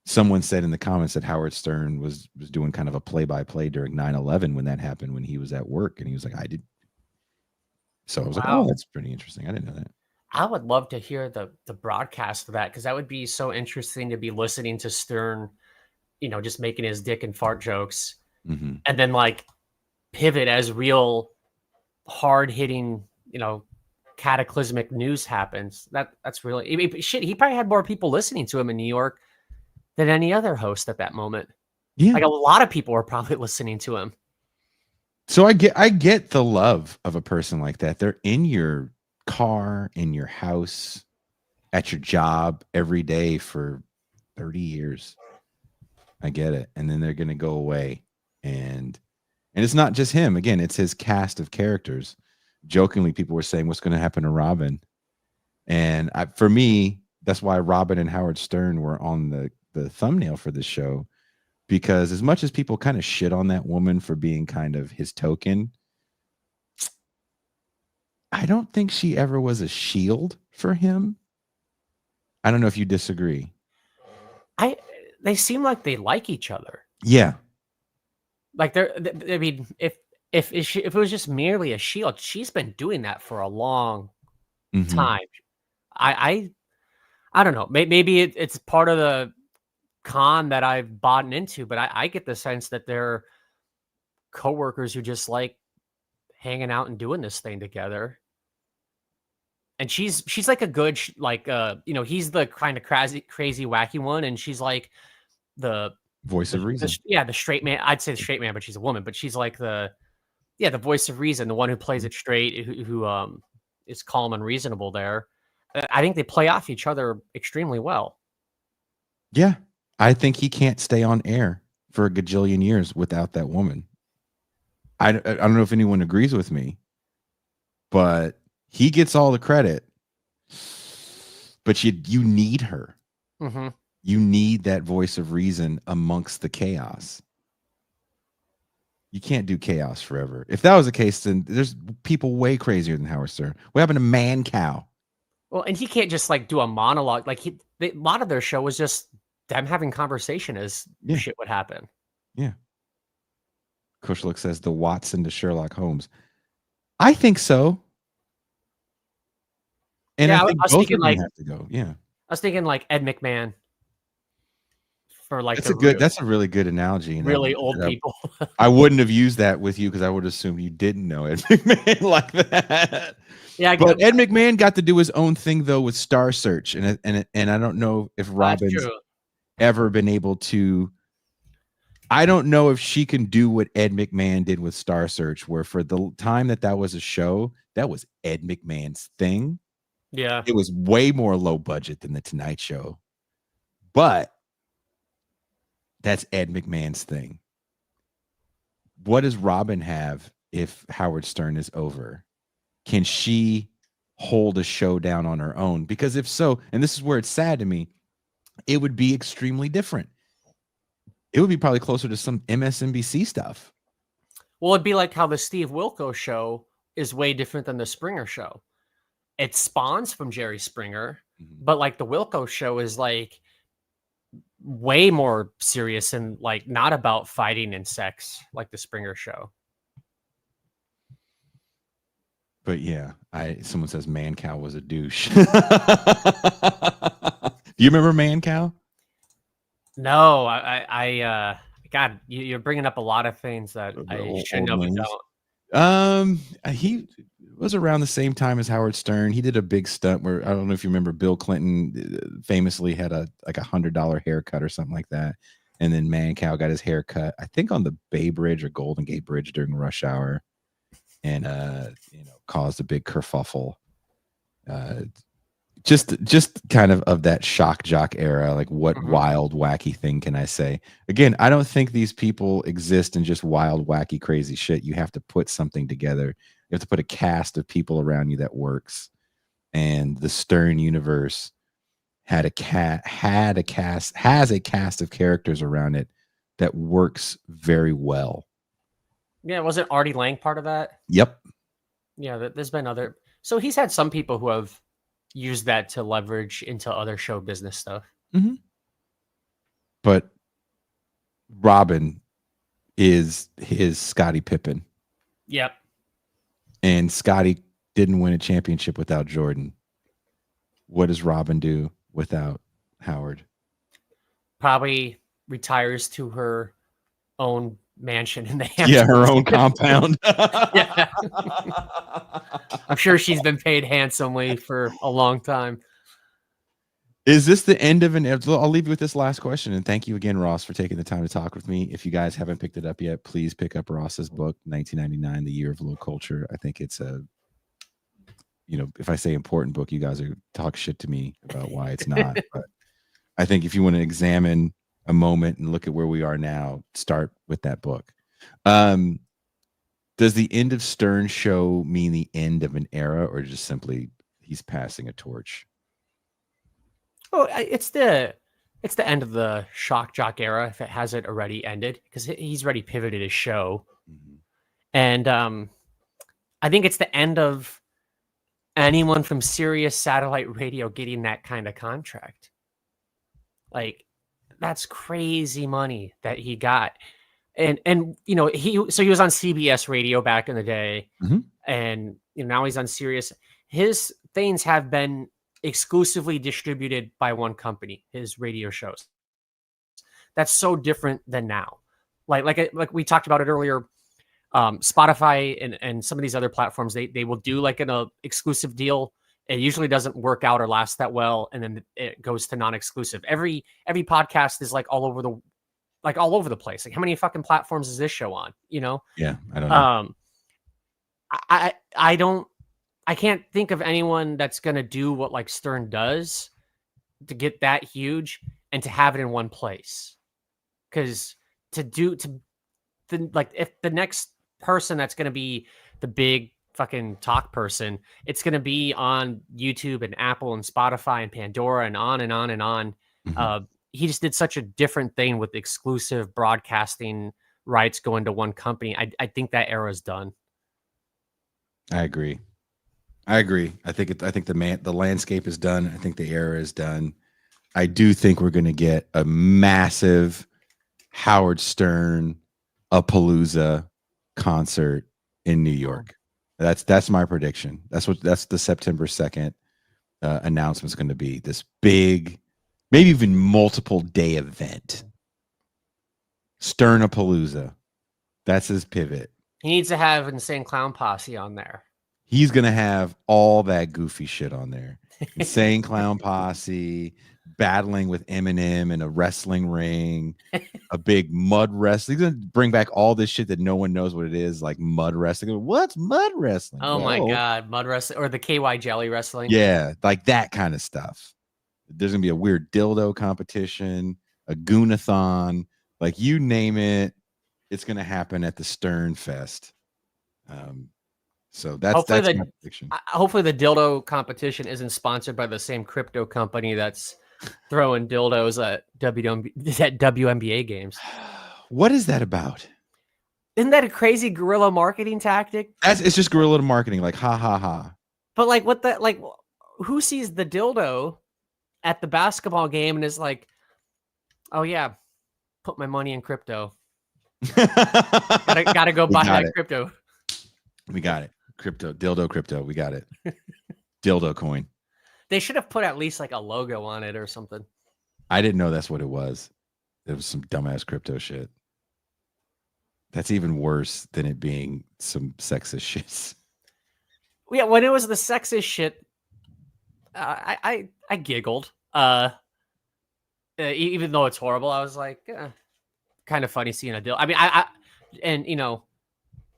Someone said in the comments that Howard Stern was doing kind of a play-by-play during 9/11 when that happened, when he was at work, and he was like, I did. So I was like, oh, that's pretty interesting. I didn't know that. I would love to hear the broadcast of that, because that would be so interesting to be listening to Stern, just making his dick and fart jokes, and then like pivot as real hard hitting, cataclysmic news happens. That's really shit. He probably had more people listening to him in New York than any other host at that moment. Yeah, like a lot of people were probably listening to him. So I get the love of a person like that. They're in your car, in your house, at your job every day for 30 years. I get it. And then they're going to go away. And it's not just him. Again, it's his cast of characters. Jokingly, people were saying what's going to happen to Robin. And for me, that's why Robin and Howard Stern were on the thumbnail for this show. Because as much as people kind of shit on that woman for being kind of his token, I don't think she ever was a shield for him. I don't know if you disagree. They seem like they like each other. Yeah. Like I mean, if it was just merely a shield, she's been doing that for a long time. I don't know. Maybe it's part of the con that I've bought into, but I get the sense that they're coworkers who just like hanging out and doing this thing together. And she's like a good he's the kind of crazy wacky one, and she's like the voice of reason. The straight man. I'd say the straight man, but she's a woman. But she's like the voice of reason, the one who plays it straight, who is calm and reasonable there. I think they play off each other extremely well. Yeah. I think he can't stay on air for a gajillion years without that woman. I don't know if anyone agrees with me, but he gets all the credit. But you need her. Mm-hmm. You need that voice of reason amongst the chaos. You can't do chaos forever. If that was the case, then there's people way crazier than Howard Stern. What happened to Man Cow? Well, and he can't just like do a monologue. Like a lot of their show was just them having conversation as shit would happen. Yeah. Kushlook says the Watson to Sherlock Holmes. I think so. And I think both of them have to go. Yeah. I was thinking like Ed McMahon. For like that's a really good analogy. Really old people. I wouldn't have used that with you because I would assume you didn't know Ed McMahon like that. Yeah, but Ed McMahon got to do his own thing though with Star Search, and I don't know if Robin's ever been able to. I don't know if she can do what Ed McMahon did with Star Search, where for the time that was a show, that was Ed McMahon's thing. Yeah, it was way more low budget than the Tonight Show, but that's Ed McMahon's thing. What does Robin have if Howard Stern is over? Can she hold a show down on her own? Because if so, and this is where it's sad to me, it would be extremely different. It would be probably closer to some MSNBC stuff. Well, it'd be like how the Steve Wilkos show is way different than the Springer show. It spawns from Jerry Springer, but like the Wilkos show is like way more serious and like not about fighting and sex like the Springer show. But yeah, someone says Man Cow was a douche. Do you remember Man Cow? No, God, you're bringing up a lot of things that I should know but don't. He was around the same time as Howard Stern. He did a big stunt where I don't know if you remember, Bill Clinton famously had a $100 haircut or something like that, and then Man Cow got his hair cut, I think on the Bay Bridge or Golden Gate Bridge during rush hour, and caused a big kerfuffle. Just kind of that shock jock era, like what wild wacky thing can I say? Again, I don't think these people exist in just wild wacky crazy shit. You have to put something together. You have to put a cast of people around you that works. And the Stern universe has a cast of characters around it that works very well. Yeah, wasn't Artie Lang part of that? Yep. Yeah, there's been other. So he's had some people who have used that to leverage into other show business stuff. Mm-hmm. But Robin is his Scottie Pippen. Yep. And Scottie didn't win a championship without Jordan. What does Robin do without Howard? Probably retires to her own mansion in the Hamptons. Yeah, her own compound. Yeah. I'm sure she's been paid handsomely for a long time. Is this the end of an? I'll leave you with this last question, and thank you again, Ross, for taking the time to talk with me. If you guys haven't picked it up yet, please pick up Ross's book, 1999, The Year of Low Culture. I think it's a, if I say important book, you guys are talk shit to me about why it's not. But I think if you want to examine a moment and look at where we are now, start with that book. Does the end of Stern show mean the end of an era, or just simply he's passing a torch? Oh, it's the end of the shock jock era if it hasn't already ended, because he's already pivoted his show. And I think it's the end of anyone from Sirius satellite radio getting that kind of contract. Like, that's crazy money that he got. And he was on CBS radio back in the day, and now he's on Sirius. His things have been exclusively distributed by one company, his radio shows. That's so different than now. Like we talked about it earlier. Spotify and some of these other platforms, they will do like an exclusive deal. It usually doesn't work out or last that well, and then it goes to non-exclusive. Every podcast is like all over the place. Like, how many fucking platforms is this show on? Yeah, I don't know. I can't think of anyone that's gonna do what like Stern does to get that huge and to have it in one place. Because if the next person that's gonna be the big fucking talk person, it's gonna be on YouTube and Apple and Spotify and Pandora and on and on and on. He just did such a different thing with exclusive broadcasting rights going to one company. I think that era is done. I agree. I think the landscape is done. I think the era is done. I do think we're going to get a massive Howard Stern Palooza concert in New York. That's my prediction. That's the September 2nd announcement is going to be. This big, maybe even multiple day event. Stern-a-palooza. That's his pivot. He needs to have Insane Clown Posse on there. He's going to have all that goofy shit on there. Insane Clown Posse, battling with Eminem in a wrestling ring, a big mud wrestling. He's going to bring back all this shit that no one knows what it is, like mud wrestling. What's mud wrestling? Oh, my God. Mud wrestling, or the KY jelly wrestling. Yeah, like that kind of stuff. There's going to be a weird dildo competition, a goonathon, like you name it. It's going to happen at the Stern Fest. So that's my prediction. Hopefully the dildo competition isn't sponsored by the same crypto company that's throwing dildos at WNBA games. What is that about? Isn't that a crazy guerrilla marketing tactic? It's just guerrilla marketing, like ha ha ha. But who sees the dildo at the basketball game and is like, oh yeah, put my money in crypto. gotta go buy that crypto. We got it. Dildo crypto. We got it. Dildo coin. They should have put at least like a logo on it or something. I didn't know that's what it was. It was some dumbass crypto shit. That's even worse than it being some sexist shit. Yeah, when it was the sexist shit, I giggled. Even though it's horrible, I was like, kind of funny seeing a dildo. I mean,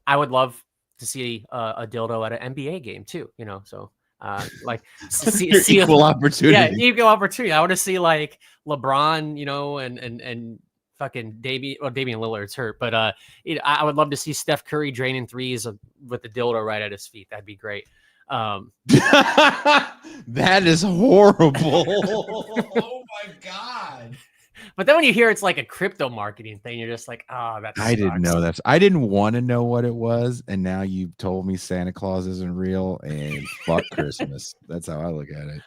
I would love to see a dildo at an NBA game too. So see equal opportunity. Yeah, equal opportunity. I want to see like LeBron, and fucking Damian Lillard's hurt, but I would love to see Steph Curry draining threes with the dildo right at his feet. That'd be great. That is horrible. Oh my God. But then when you hear it's like a crypto marketing thing, you're just like, oh, that sucks. I didn't know that. I didn't want to know what it was, and now you've told me Santa Claus isn't real and fuck Christmas. That's how I look at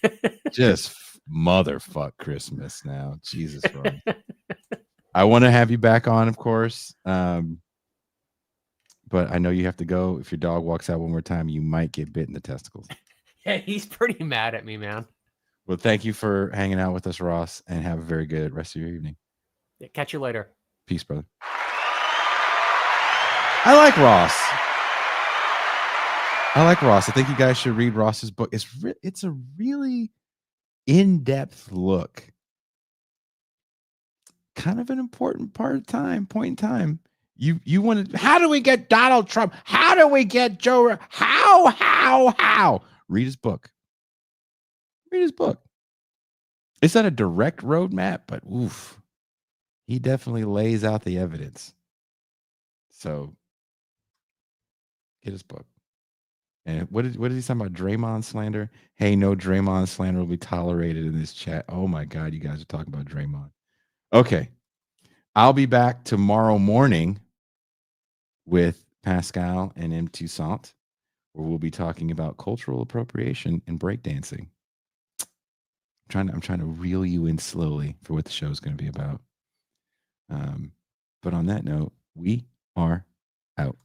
it. Just motherfuck Christmas now. Jesus Christ. I want to have you back on, of course. But I know you have to go. If your dog walks out one more time, you might get bit in the testicles. Yeah, he's pretty mad at me, man. Well, thank you for hanging out with us, Ross, and have a very good rest of your evening. Yeah, catch you later. Peace, brother. I like Ross. I think you guys should read Ross's book. It's a really in-depth look. Kind of an important point in time. You want to, how do we get Donald Trump? How do we get Joe? How? Read his book. It's not a direct roadmap, but oof, he definitely lays out the evidence. So get his book. And what is he talking about? Draymond slander? Hey, no Draymond slander will be tolerated in this chat. Oh my God, you guys are talking about Draymond. Okay. I'll be back tomorrow morning with Pascal and M. Toussaint, where we'll be talking about cultural appropriation and breakdancing. I'm trying to reel you in slowly for what the show is going to be about. But on that note, we are out.